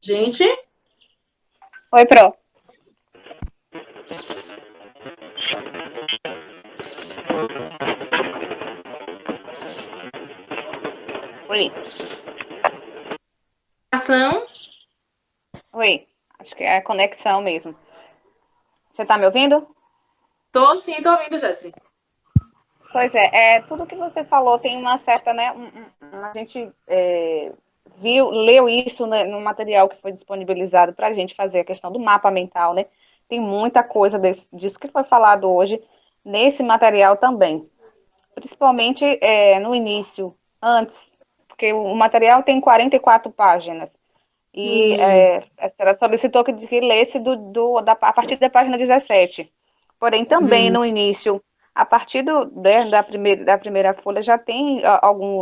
S1: Gente?
S2: Oi, Pro. Oi.
S1: Ação?
S2: Oi. Acho que é a conexão mesmo. Você tá me ouvindo?
S1: Tô sim, tô ouvindo, Jéssica.
S2: Pois é, tudo que você falou tem uma certa, né? A gente leu isso, né, no material que foi disponibilizado para a gente fazer a questão do mapa mental, né? Tem muita coisa disso que foi falado hoje nesse material também. Principalmente no início, antes, porque o material tem 44 páginas. E a senhora solicitou que lesse a partir da página 17. Porém, também no início, a partir da primeira folha, já tem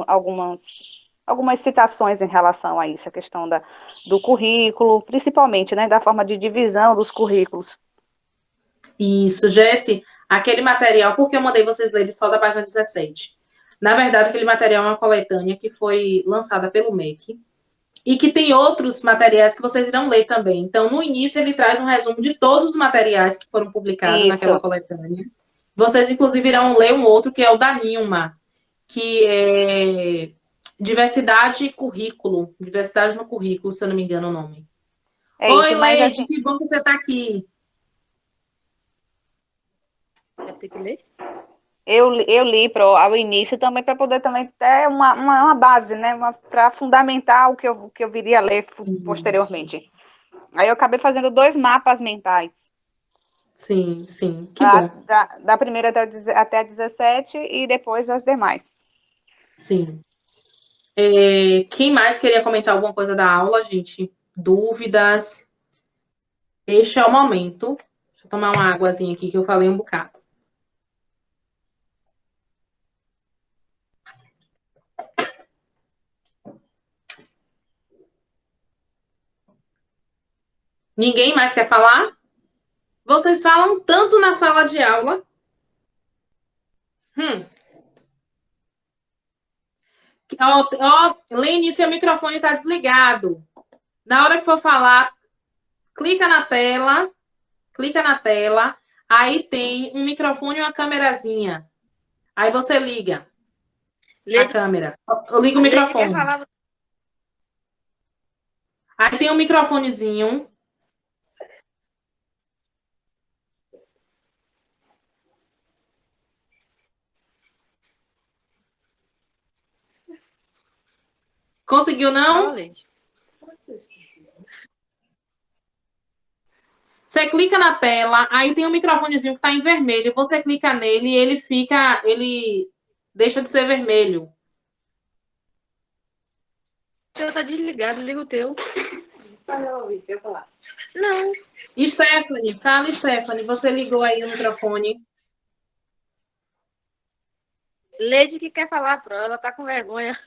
S2: algumas citações em relação a isso, a questão do currículo, principalmente, né, da forma de divisão dos currículos.
S1: Isso, Jéssica, aquele material, porque eu mandei vocês lerem só da página 17. Na verdade, aquele material é uma coletânea que foi lançada pelo MEC e que tem outros materiais que vocês irão ler também. Então, no início, ele traz um resumo de todos os materiais que foram publicados naquela coletânea. Vocês, inclusive, irão ler um outro, que é o da Nilma, que é Diversidade no Currículo, se eu não me engano o nome. Oi, Leide, que bom que você está aqui.
S2: Eu li ao início também para poder também ter uma base, né, para fundamentar o que eu viria a ler posteriormente. Aí eu acabei fazendo 2 mapas mentais.
S1: Sim, que bom.
S2: Da primeira até a 17 e depois as demais.
S1: Sim. Quem mais queria comentar alguma coisa da aula, gente? Dúvidas? Este é o momento. Deixa eu tomar uma águazinha aqui que eu falei um bocado. Ninguém mais quer falar? Vocês falam tanto na sala de aula. Lene, seu microfone está desligado. Na hora que for falar, clica na tela, aí tem um microfone e uma câmerazinha. Aí você liga a câmera. Eu ligo o microfone. Aí tem um microfonezinho. Conseguiu, não? Você clica na tela, aí tem um microfonezinho que está em vermelho. Você clica nele e ele deixa de ser vermelho.
S6: O teu tá desligado, liga o teu. Não.
S1: Stephanie, fala, Stephanie. Você ligou aí o microfone.
S6: Leide que quer falar, pro ela tá com vergonha.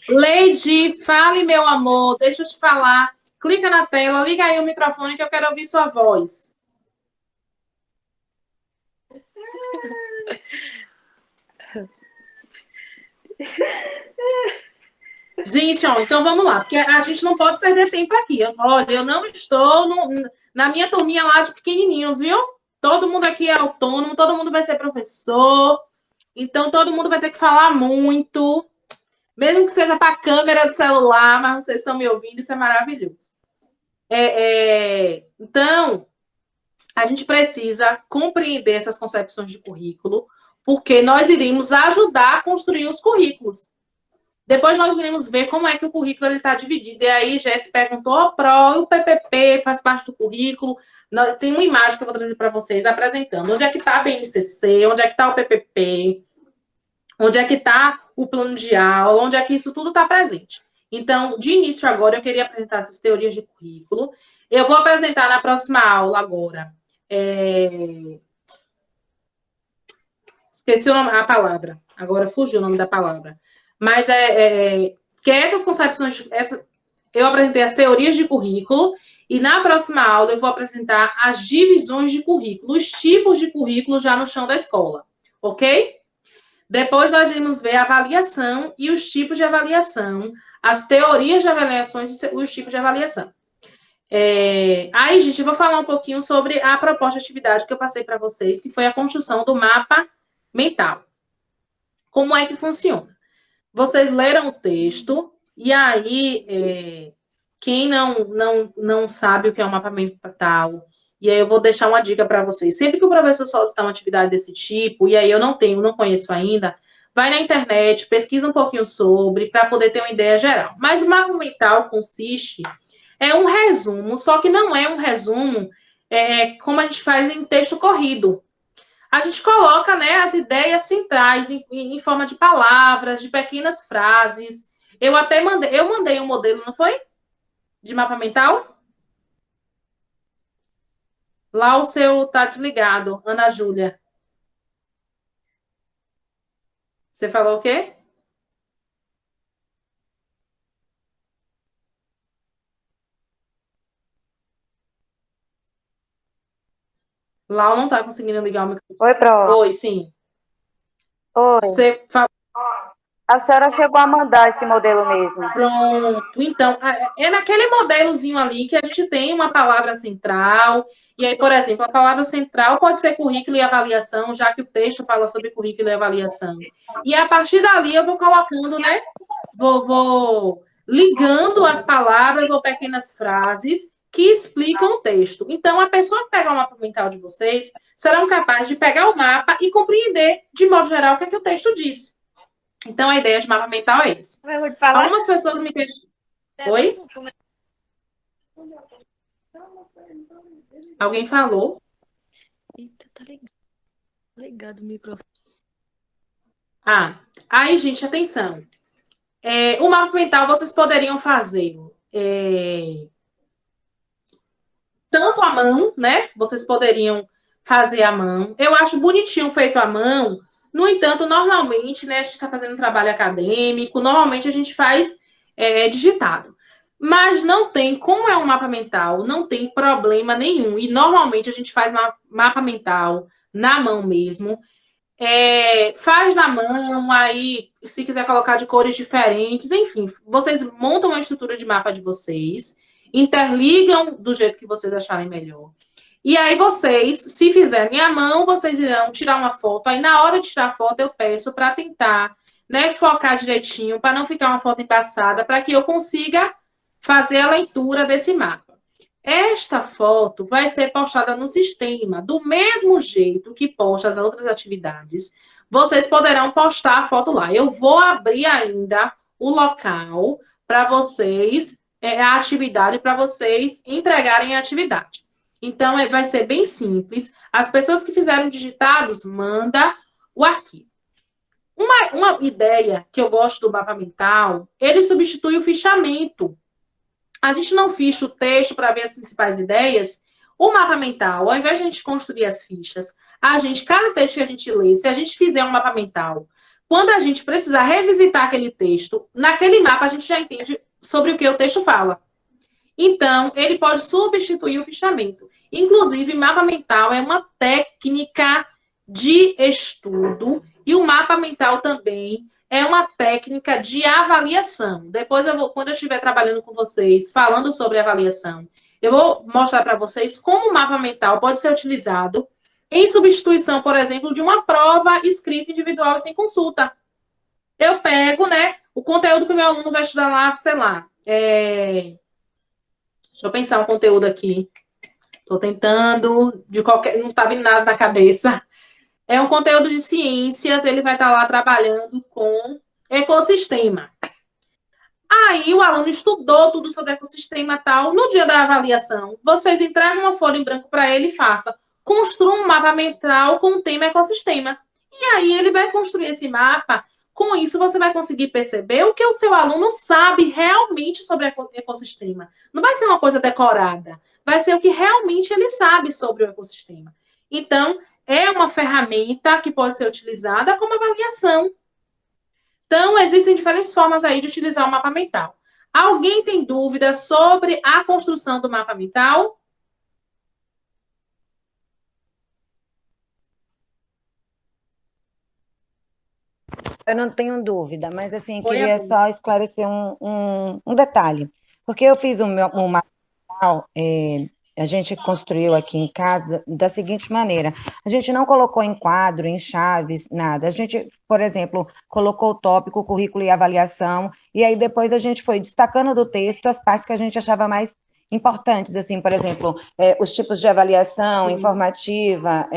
S1: Leide, fale, meu amor. Deixa eu te falar. Clica na tela, liga aí o microfone que eu quero ouvir sua voz. Gente, ó, então vamos lá, porque a gente não pode perder tempo aqui. Olha, eu não estou na minha turminha lá de pequenininhos, viu? Todo mundo aqui é autônomo, todo mundo vai ser professor, então todo mundo vai ter que falar muito, mesmo que seja para a câmera do celular, mas vocês estão me ouvindo, isso é maravilhoso. Então, a gente precisa compreender essas concepções de currículo, porque nós iremos ajudar a construir os currículos. Depois nós iremos ver como é que o currículo está dividido. E aí, Jéssica perguntou, o PRO e o PPP faz parte do currículo. Tem uma imagem que eu vou trazer para vocês apresentando. Onde é que está a BNCC? Onde é que está o PPP? Onde é que está o plano de aula? Onde é que isso tudo está presente? Então, de início agora, eu queria apresentar essas teorias de currículo. Eu vou apresentar na próxima aula agora. Esqueci a palavra. Agora fugiu o nome da palavra. Mas que essas concepções, eu apresentei as teorias de currículo e na próxima aula eu vou apresentar as divisões de currículo, os tipos de currículo já no chão da escola, ok? Depois nós vamos ver a avaliação e os tipos de avaliação, as teorias de avaliações e os tipos de avaliação. Aí, gente, eu vou falar um pouquinho sobre a proposta de atividade que eu passei para vocês, que foi a construção do mapa mental. Como é que funciona? Vocês leram o texto, e aí, quem não sabe o que é um mapa mental, e aí eu vou deixar uma dica para vocês. Sempre que o professor solicitar uma atividade desse tipo, e aí eu não conheço ainda, vai na internet, pesquisa um pouquinho sobre, para poder ter uma ideia geral. Mas o mapa mental consiste, é um resumo, só que não é um resumo como a gente faz em texto corrido. A gente coloca, né, as ideias centrais em forma de palavras, de pequenas frases. Eu mandei um modelo, não foi? De mapa mental? Lá o seu tá desligado, Ana Júlia. Você falou o quê? Lau não tá conseguindo ligar o microfone.
S2: Oi, Pro.
S1: Oi, sim.
S2: Oi.
S1: Você falou.
S2: A senhora chegou a mandar esse modelo mesmo.
S1: Pronto. Então, é naquele modelozinho ali que a gente tem uma palavra central. E aí, por exemplo, a palavra central pode ser currículo e avaliação, já que o texto fala sobre currículo e avaliação. E a partir dali eu vou colocando, né? Vou ligando as palavras ou pequenas frases que explicam o texto. Então, a pessoa que pegar o mapa mental de vocês serão capazes de pegar o mapa e compreender, de modo geral, o que é que o texto diz. Então, a ideia de mapa mental é esse.
S6: Eu vou te falar.
S1: Algumas pessoas me questionam. Oi? Alguém falou?
S6: Eita, tá ligado o microfone.
S1: Aí, gente, atenção. O mapa mental vocês poderiam fazer tanto à mão, né? Vocês poderiam fazer à mão. Eu acho bonitinho feito à mão. No entanto, normalmente, né, a gente está fazendo um trabalho acadêmico, normalmente a gente faz digitado. Mas não tem, como é um mapa mental, não tem problema nenhum. E normalmente a gente faz mapa mental na mão mesmo. Faz na mão, aí, se quiser colocar de cores diferentes, enfim, vocês montam a estrutura de mapa de vocês, interligam do jeito que vocês acharem melhor. E aí vocês, se fizerem à mão, vocês irão tirar uma foto. Aí na hora de tirar a foto, eu peço para tentar, né, focar direitinho, para não ficar uma foto embaçada, para que eu consiga fazer a leitura desse mapa. Esta foto vai ser postada no sistema, do mesmo jeito que posta as outras atividades. Vocês poderão postar a foto lá. Eu vou abrir ainda o local para vocês, a atividade para vocês entregarem a atividade. Então, vai ser bem simples. As pessoas que fizeram digitados, manda o arquivo. Uma ideia que eu gosto do mapa mental, ele substitui o fichamento. A gente não ficha o texto para ver as principais ideias. O mapa mental, ao invés de a gente construir as fichas, cada texto que a gente lê, se a gente fizer um mapa mental, quando a gente precisar revisitar aquele texto, naquele mapa a gente já entende sobre o que o texto fala. Então, ele pode substituir o fichamento. Inclusive, mapa mental é uma técnica de estudo e o mapa mental também é uma técnica de avaliação. Depois, quando eu estiver trabalhando com vocês, falando sobre avaliação, eu vou mostrar para vocês como o mapa mental pode ser utilizado em substituição, por exemplo, de uma prova escrita individual sem consulta. Eu pego, né, o conteúdo que o meu aluno vai estudar lá, sei lá. Deixa eu pensar um conteúdo aqui. Estou tentando, não está vindo nada na cabeça. É um conteúdo de ciências, ele vai estar lá trabalhando com ecossistema. Aí o aluno estudou tudo sobre ecossistema e tal. No dia da avaliação, vocês entregam uma folha em branco para ele e faça. Construa um mapa mental com o tema ecossistema. E aí ele vai construir esse mapa. Com isso, você vai conseguir perceber o que o seu aluno sabe realmente sobre ecossistema. Não vai ser uma coisa decorada. Vai ser o que realmente ele sabe sobre o ecossistema. Então, é uma ferramenta que pode ser utilizada como avaliação. Então, existem diferentes formas aí de utilizar o mapa mental. Alguém tem dúvidas sobre a construção do mapa mental?
S3: Eu não tenho dúvida, mas assim, queria só esclarecer um detalhe. Porque eu fiz um mapa mental, a gente construiu aqui em casa da seguinte maneira: a gente não colocou em quadro, em chaves, nada. A gente, por exemplo, colocou o tópico, currículo e avaliação, e aí depois a gente foi destacando do texto as partes que a gente achava mais importantes, assim, por exemplo, os tipos de avaliação, informativa,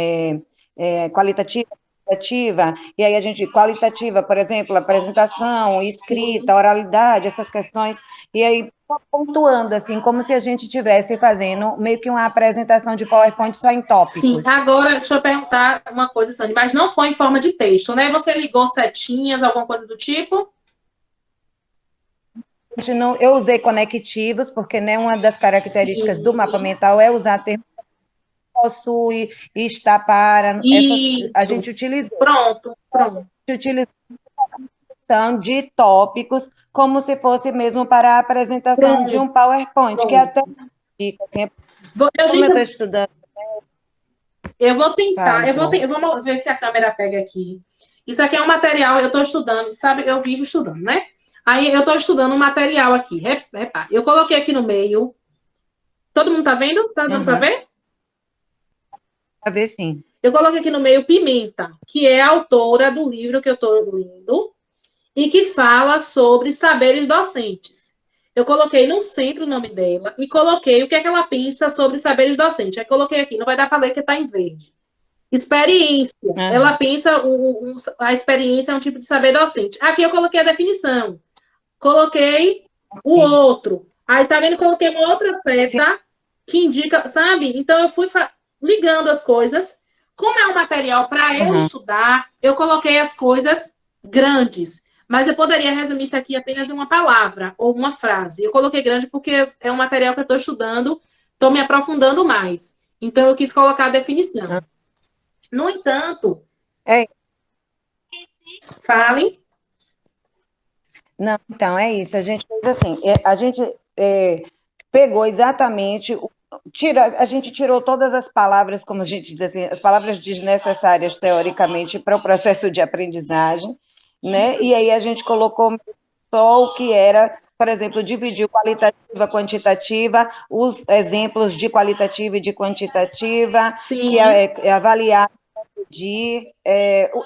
S3: qualitativa, e aí a gente, qualitativa, por exemplo, apresentação, escrita, oralidade, essas questões, e aí pontuando, assim, como se a gente estivesse fazendo meio que uma apresentação de PowerPoint só em tópicos.
S1: Sim, agora deixa eu perguntar uma coisa, Sandy, mas não foi em forma de texto, né? Você ligou setinhas, alguma coisa do tipo?
S3: Eu usei conectivos, porque né, uma das características do mapa mental é usar termos possui, está para, a gente utilizou.
S1: Pronto.
S3: A gente utilizou de tópicos, como se fosse mesmo para a apresentação de um PowerPoint, que até fica assim, como eu estou estudando.
S1: Eu vou tentar, vamos ver se a câmera pega aqui. Isso aqui é um material, eu estou estudando, sabe? Eu vivo estudando, né? Aí eu estou estudando um material aqui, repara. Eu coloquei aqui no meio. Todo mundo tá vendo? Tá dando para ver?
S3: Para ver, sim.
S1: Eu coloquei aqui no meio Pimenta, que é a autora do livro que eu estou lendo e que fala sobre saberes docentes. Eu coloquei no centro o nome dela e coloquei o que é que ela pensa sobre saberes docentes. Aí coloquei aqui, não vai dar para ler porque está em verde. Experiência. Ela pensa, a experiência é um tipo de saber docente. Aqui eu coloquei a definição. Coloquei o outro. Aí, tá vendo? Coloquei uma outra seta que indica, sabe? Então, eu fui ligando as coisas. Como é um material para eu estudar, eu coloquei as coisas grandes. Mas eu poderia resumir isso aqui apenas em uma palavra ou uma frase. Eu coloquei grande porque é um material que eu estou estudando, estou me aprofundando mais. Então, eu quis colocar a definição. No entanto... Fale.
S3: Não, então, é isso. A gente fez assim, a gente pegou exatamente... a gente tirou todas as palavras, como a gente diz assim, as palavras desnecessárias, teoricamente, para o processo de aprendizagem, né? E aí a gente colocou só o que era, por exemplo, dividiu qualitativa, quantitativa, os exemplos de qualitativa e de quantitativa, que é avaliar, medir,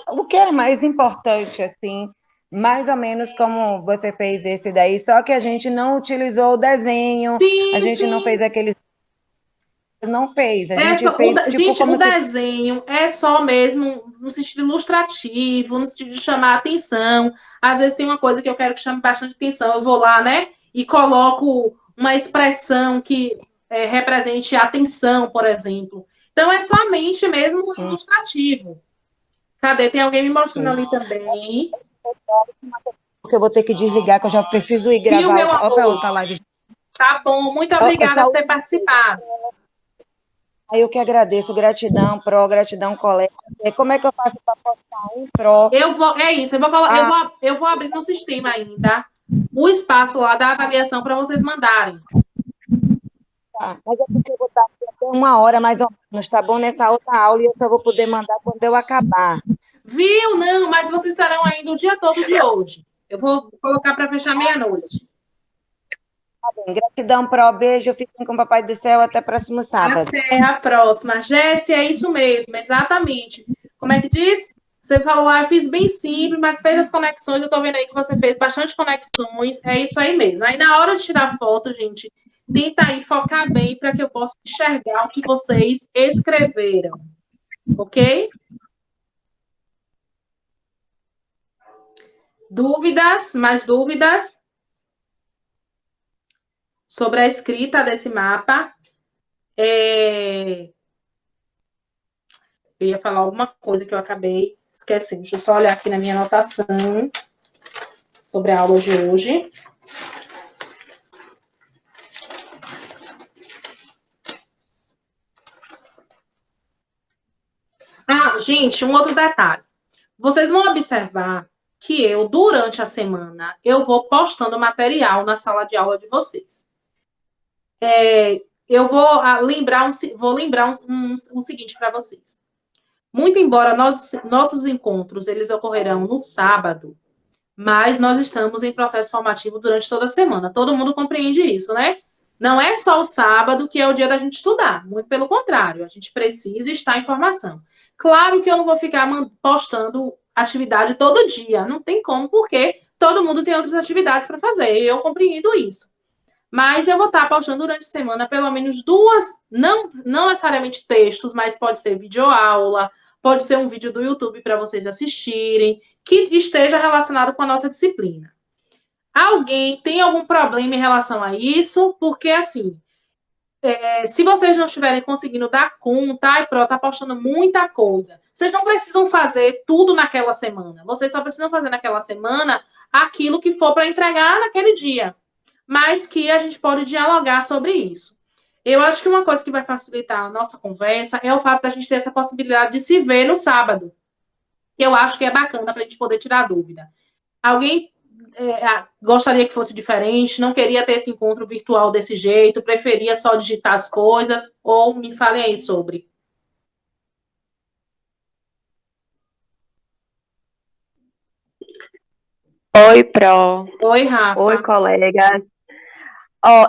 S3: o que era mais importante, assim, mais ou menos como você fez esse daí, só que a gente não utilizou o desenho, a gente não fez aqueles não fez. A
S1: É
S3: gente
S1: só,
S3: fez, tipo,
S1: gente,
S3: como
S1: o
S3: se...
S1: desenho é só mesmo no sentido ilustrativo, no sentido de chamar a atenção. Às vezes tem uma coisa que eu quero que chame bastante atenção, eu vou lá, né, e coloco uma expressão que represente a atenção, por exemplo. Então é somente mesmo ilustrativo. Cadê? Tem alguém me mostrando ali também.
S3: Porque eu vou ter que desligar, que eu já preciso ir
S1: Viu,
S3: gravar
S1: meu
S3: outra,
S1: amor?
S3: outra live.
S1: Tá bom, muito
S3: Ó,
S1: obrigada por ter participado.
S3: Aí eu que agradeço, gratidão, Pro, gratidão, colega. Como é que eu faço para postar um Pro?
S1: É isso, eu vou abrir no sistema ainda o espaço lá da avaliação para vocês mandarem.
S3: Tá, mas é porque eu vou estar aqui até 1 hora mais ou menos, tá bom? Nessa outra aula e eu só vou poder mandar quando eu acabar.
S1: Viu? Não, mas vocês estarão ainda o dia todo de hoje. Eu vou colocar para fechar meia-noite.
S3: Tá bem, gratidão, Pro, beijo, fiquem com o Papai do Céu, até próximo sábado.
S1: Até a próxima. Jéssica, é isso mesmo, exatamente. Como é que diz? Você falou, eu fiz bem simples, mas fez as conexões. Eu tô vendo aí que você fez bastante conexões. É isso aí mesmo. Aí na hora de tirar foto, gente, tenta aí focar bem para que eu possa enxergar o que vocês escreveram. Ok? Dúvidas? Mais dúvidas? Sobre a escrita desse mapa? Eu ia falar alguma coisa que eu acabei esquecendo. Deixa eu só olhar aqui na minha anotação sobre a aula de hoje. Ah, gente, um outro detalhe. Vocês vão observar que eu, durante a semana, eu vou postando material na sala de aula de vocês. Eu vou lembrar o seguinte para vocês. Muito embora nossos encontros eles ocorrerão no sábado, mas nós estamos em processo formativo durante toda a semana. Todo mundo compreende isso, né? Não é só o sábado que é o dia da gente estudar. Muito pelo contrário, a gente precisa estar em formação. Claro que eu não vou ficar postando atividade todo dia. Não tem como, porque todo mundo tem outras atividades para fazer. E eu compreendo isso. Mas eu vou estar postando durante a semana pelo menos 2, não necessariamente textos, mas pode ser videoaula, pode ser um vídeo do YouTube para vocês assistirem, que esteja relacionado com a nossa disciplina. Alguém tem algum problema em relação a isso? Porque, assim, se vocês não estiverem conseguindo dar conta, tá postando muita coisa. Vocês não precisam fazer tudo naquela semana. Vocês só precisam fazer naquela semana aquilo que for para entregar naquele dia. Mas que a gente pode dialogar sobre isso. Eu acho que uma coisa que vai facilitar a nossa conversa é o fato da gente ter essa possibilidade de se ver no sábado. Eu acho que é bacana para a gente poder tirar dúvida. Alguém gostaria que fosse diferente, não queria ter esse encontro virtual desse jeito, preferia só digitar as coisas, ou me falem aí sobre.
S5: Oi, Pro.
S1: Oi, Rafa.
S5: Oi, colega.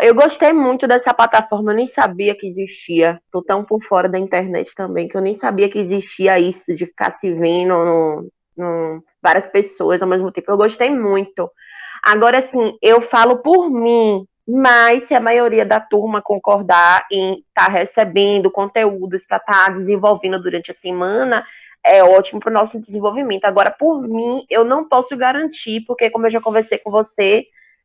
S5: Eu gostei muito dessa plataforma, eu nem sabia que existia. Tô tão por fora da internet também, que eu nem sabia que existia isso, de ficar se vendo várias pessoas ao mesmo tempo. Eu gostei muito. Agora, assim, eu falo por mim, mas se a maioria da turma concordar em estar recebendo conteúdos para estar desenvolvendo durante a semana, é ótimo para o nosso desenvolvimento. Agora, por mim, eu não posso garantir, porque como eu já conversei com você,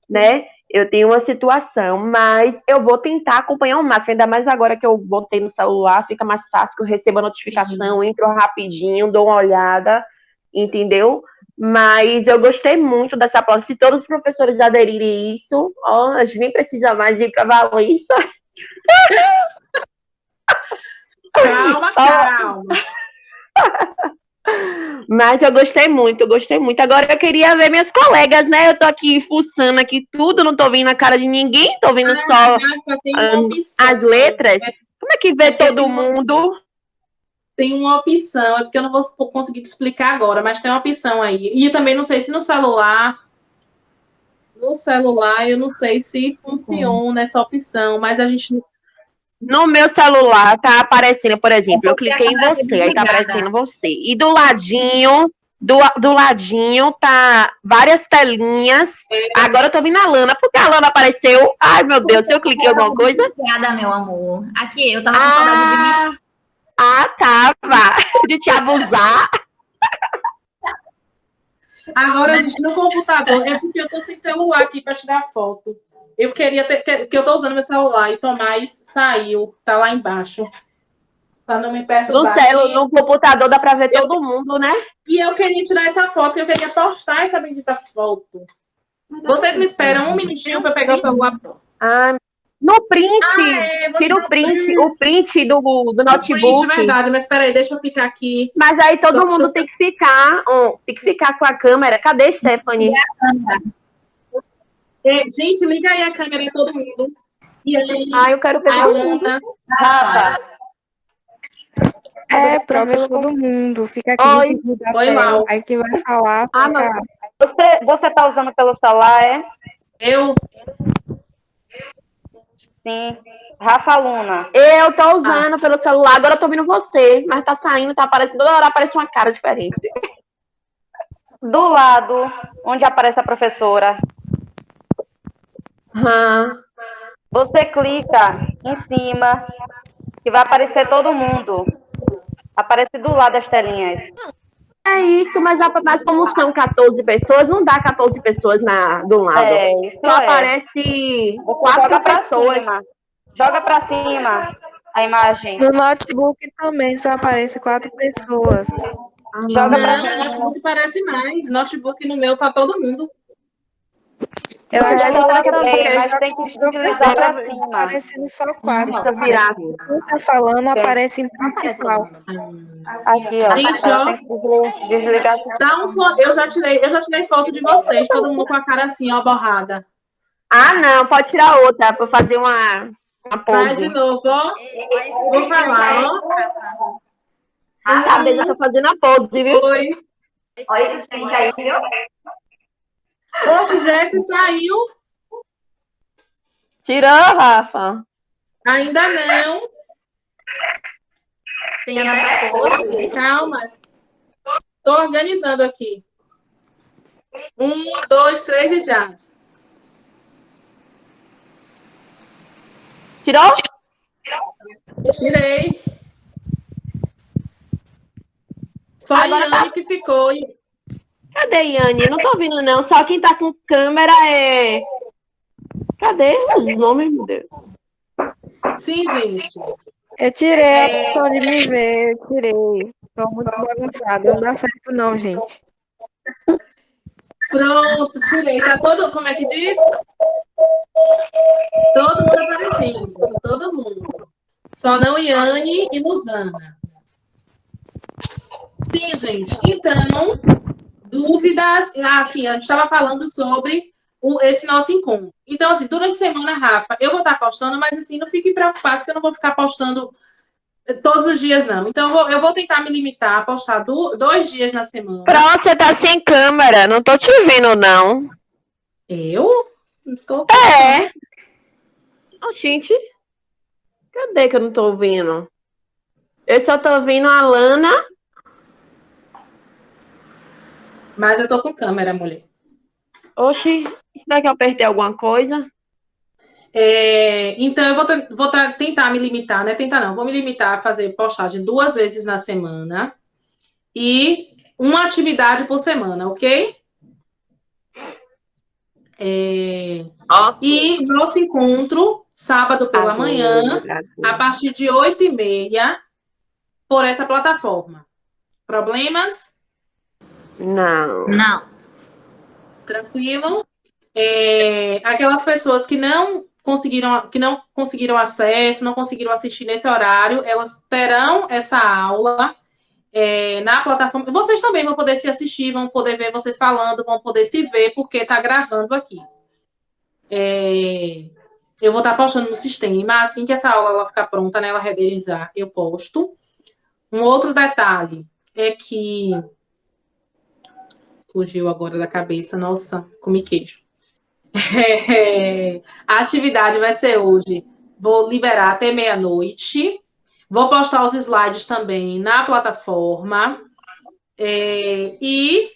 S5: né, eu tenho uma situação, mas eu vou tentar acompanhar o máximo, ainda mais agora que eu botei no celular, fica mais fácil que eu recebo a notificação, entro rapidinho, dou uma olhada, entendeu? Mas eu gostei muito dessa plataforma. Se todos os professores aderirem a isso, a gente nem precisa mais ir para Valência.
S1: Calma.
S5: Mas eu gostei muito. Agora eu queria ver minhas colegas, né? Eu tô aqui fuçando aqui tudo, não tô vendo a cara de ninguém, tô vendo só as letras. Como é que vê todo mundo?
S1: Tem uma opção, é porque eu não vou conseguir te explicar agora, mas tem uma opção aí. E também não sei se no celular eu não sei se funciona essa opção, mas a gente...
S5: No meu celular tá aparecendo, por exemplo, eu cliquei em você, aí tá aparecendo você. E do ladinho Do ladinho tá várias telinhas. Agora eu tô vendo a Lana. Por que a Lana apareceu? Ai, meu Deus, se eu cliquei em alguma coisa.
S7: Obrigada, meu amor. Aqui, eu tava com saudade de mim.
S5: Tava. De te abusar.
S1: Agora, gente, no computador, é porque eu tô sem celular aqui para tirar foto. Eu queria ter, que eu tô usando meu celular e Tomás saiu, tá lá embaixo. Para não me perturbar.
S5: No computador dá pra ver todo mundo, né?
S1: E eu queria tirar essa foto, eu queria postar essa bendita foto. Vocês me esperam um minutinho para pegar o celular.
S5: No print, tira o print do notebook.
S1: Print, verdade, mas espera aí, deixa eu ficar aqui.
S5: Mas aí todo mundo tem que ficar com a câmera. Cadê, Stephanie?
S1: Gente, liga aí a câmera em todo mundo. E aí,
S5: eu quero pegar
S1: a Ana.
S2: Rafa.
S8: Prova todo mundo. Fica aqui.
S1: Oi, Lau.
S8: Aí quem vai falar.
S2: Você tá usando pelo celular, é?
S1: Eu?
S2: Sim. Rafa Luna.
S5: Eu tô usando pelo celular, agora eu tô vendo você, mas tá saindo, tá aparecendo, toda hora aparece uma cara diferente.
S2: Do lado, onde aparece a professora, você clica em cima, que vai aparecer todo mundo. Aparece do lado das telinhas.
S5: É isso, mas como são 14 pessoas, não dá 14 pessoas do lado.
S2: Isso
S5: só aparece 4 pessoas.
S2: Joga pra cima a imagem.
S8: No notebook também só aparece 4 pessoas.
S2: Joga pra
S1: cima. No notebook parece mais. Notebook no meu tá todo mundo.
S8: Eu acho que
S2: também, mas tem que deslizar pra cima.
S8: Aparecendo só 4.
S5: Quem
S8: tá falando aparece em principal.
S2: Aqui, ó.
S1: Gente, ó.
S2: Desligar.
S1: Dá um som. Eu já tirei foto de vocês, todo mundo com a cara assim, ó, borrada.
S5: Não, pode tirar outra pra fazer uma pose.
S1: Vai de novo, ó. Vou falar, ó.
S5: Cadê? Já tô fazendo a pose, viu?
S1: Oi.
S7: Olha esse print aí, viu?
S1: Poxa, Jéssica saiu.
S5: Tirou, Rafa?
S1: Ainda não.
S7: Tem até pose.
S1: Calma. Tô organizando aqui. 1, 2, 3 e já.
S5: Tirou?
S1: Tirei. Só a Yane que ficou.
S5: Cadê, Yane? Eu não tô ouvindo, não. Só quem tá com câmera é... Cadê os nomes, meu Deus?
S1: Sim, gente.
S8: Eu tirei a opção de me ver. Eu tirei. Tô muito bagunçada. Não dá certo, não, gente.
S1: Pronto, tirei. Tá todo... Como é que diz? Todo mundo aparecendo. Todo mundo. Só não Yane e Luzana. Sim, gente. Então, dúvidas. Sim, a gente estava falando sobre esse nosso encontro. Então, assim, durante a semana, Rafa, eu vou estar postando, mas assim, não fiquem preocupados que eu não vou ficar postando todos os dias, não. Então, eu vou tentar me limitar a postar 2 dias na semana.
S5: Você tá sem câmera, não tô te vendo, não.
S1: Eu? Não tô...
S5: Gente, cadê que eu não tô ouvindo? Eu só tô ouvindo a Lana.
S1: Mas eu tô com câmera, mulher.
S5: Oxi, será que eu apertei alguma coisa?
S1: Então, eu vou tentar me limitar, né? Tentar não, vou me limitar a fazer postagem 2 vezes na semana e uma atividade por semana, ok? E nosso encontro, sábado pela manhã, a partir de 8h30, por essa plataforma. Problemas?
S5: Não.
S1: Tranquilo? Aquelas pessoas que não conseguiram acesso, não conseguiram assistir nesse horário, elas terão essa aula na plataforma. Vocês também vão poder se assistir, vão poder ver vocês falando, vão poder se ver, porque está gravando aqui. Eu vou estar postando no sistema, assim que essa aula ela ficar pronta, né, ela renderizar, eu posto. Um outro detalhe é que... Fugiu agora da cabeça, nossa, comi queijo. A atividade vai ser hoje. Vou liberar até meia-noite. Vou postar os slides também na plataforma. Aí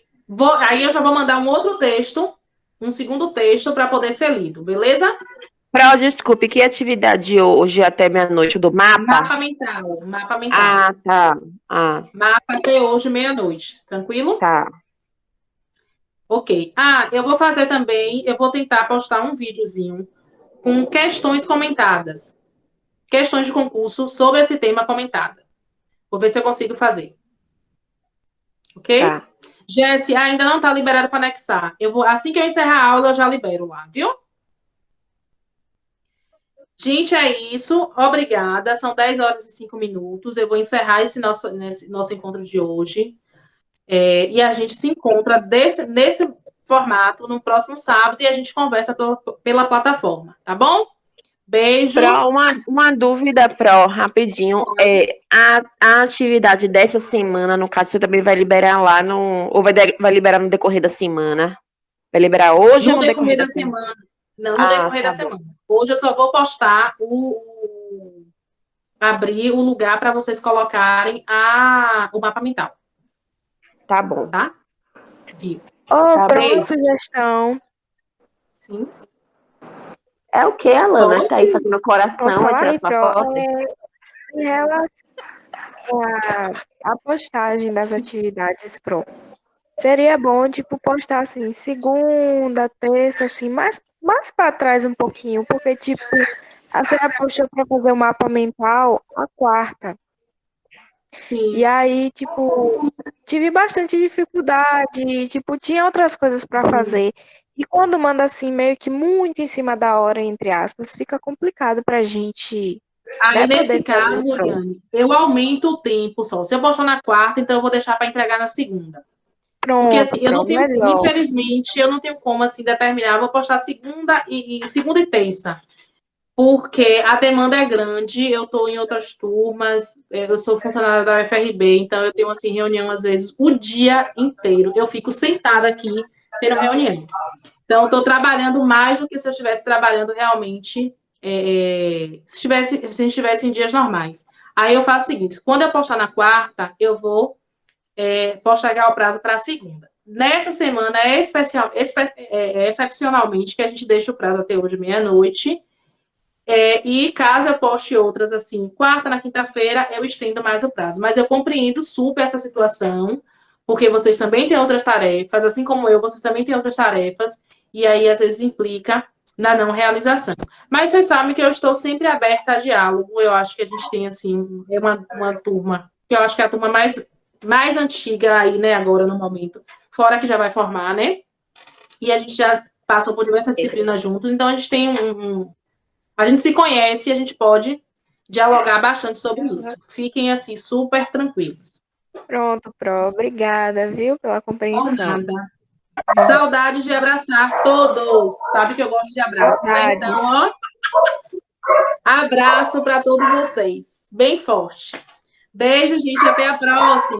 S1: eu já vou mandar um outro texto, um segundo texto, para poder ser lido, beleza?
S5: Pro, desculpe, que atividade hoje até meia-noite do mapa?
S1: Mapa mental, mapa mental.
S5: Ah, tá. Ah,
S1: Mapa até hoje, meia-noite. Tranquilo?
S5: tá.
S1: Ok. Eu vou fazer também, eu vou tentar postar um videozinho com questões comentadas. Questões de concurso sobre esse tema comentada. Vou ver se eu consigo fazer. Ok?
S5: Tá.
S1: Jesse, ainda não está liberado para anexar. Assim que eu encerrar a aula, eu já libero lá, viu? Gente, é isso. Obrigada. São 10 horas e 5 minutos. Eu vou encerrar esse nosso encontro de hoje. E a gente se encontra nesse formato no próximo sábado e a gente conversa pela plataforma, tá bom? Beijos.
S5: Pro, uma dúvida, Pro, rapidinho. A atividade dessa semana, no caso, você também vai liberar lá ou vai liberar no decorrer da semana? Vai liberar hoje ou no decorrer da semana?
S1: Não, no decorrer da semana. Hoje eu só vou postar abrir o lugar para vocês colocarem o mapa mental.
S5: Tá bom.
S1: Tá? Viu?
S8: Para uma sugestão.
S1: Sim.
S5: É o que, Alana? Tá aí fazendo coração,
S8: Posso
S5: tirar sua foto?
S8: Em relação à postagem das atividades, Pro, seria bom, tipo, postar assim, segunda, terça, assim, mais para trás um pouquinho, porque, tipo, a senhora postou para fazer o mapa mental a quarta.
S1: Sim.
S8: E aí, tipo, tive bastante dificuldade, tipo, tinha outras coisas para fazer. E quando manda assim, meio que muito em cima da hora, entre aspas, fica complicado pra gente.
S1: Aí, nesse caso, Yane, eu aumento o tempo só. Se eu postar na quarta, então eu vou deixar para entregar na segunda. Porque assim, eu não tenho, infelizmente, eu não tenho como assim determinar, vou postar segunda e terça. Porque a demanda é grande, eu estou em outras turmas, eu sou funcionária da UFRB, então eu tenho assim reunião às vezes o dia inteiro. Eu fico sentada aqui tendo reunião. Então, eu estou trabalhando mais do que se eu estivesse trabalhando realmente, se a gente estivesse em dias normais. Aí eu faço o seguinte, quando eu postar na quarta, eu vou postergar o prazo para a segunda. Nessa semana excepcionalmente que a gente deixa o prazo até hoje, meia-noite. E caso eu poste outras assim, quarta na quinta-feira, eu estendo mais o prazo. Mas eu compreendo super essa situação, porque vocês também têm outras tarefas, assim como eu, vocês também têm outras tarefas, e aí às vezes implica na não realização. Mas vocês sabem que eu estou sempre aberta a diálogo. Eu acho que a gente tem assim, uma turma, que eu acho que é a turma mais antiga aí, né, agora no momento, fora que já vai formar, né? E a gente já passou por diversas disciplinas juntos, então a gente tem a gente se conhece e a gente pode dialogar bastante sobre isso. Fiquem, assim, super tranquilos.
S8: Pronto, Pro. Obrigada, viu, pela compreensão.
S1: Nada. Saudades de abraçar todos. Sabe que eu gosto de abraço, né? Então, ó, abraço para todos vocês. Bem forte. Beijo, gente. Até a próxima.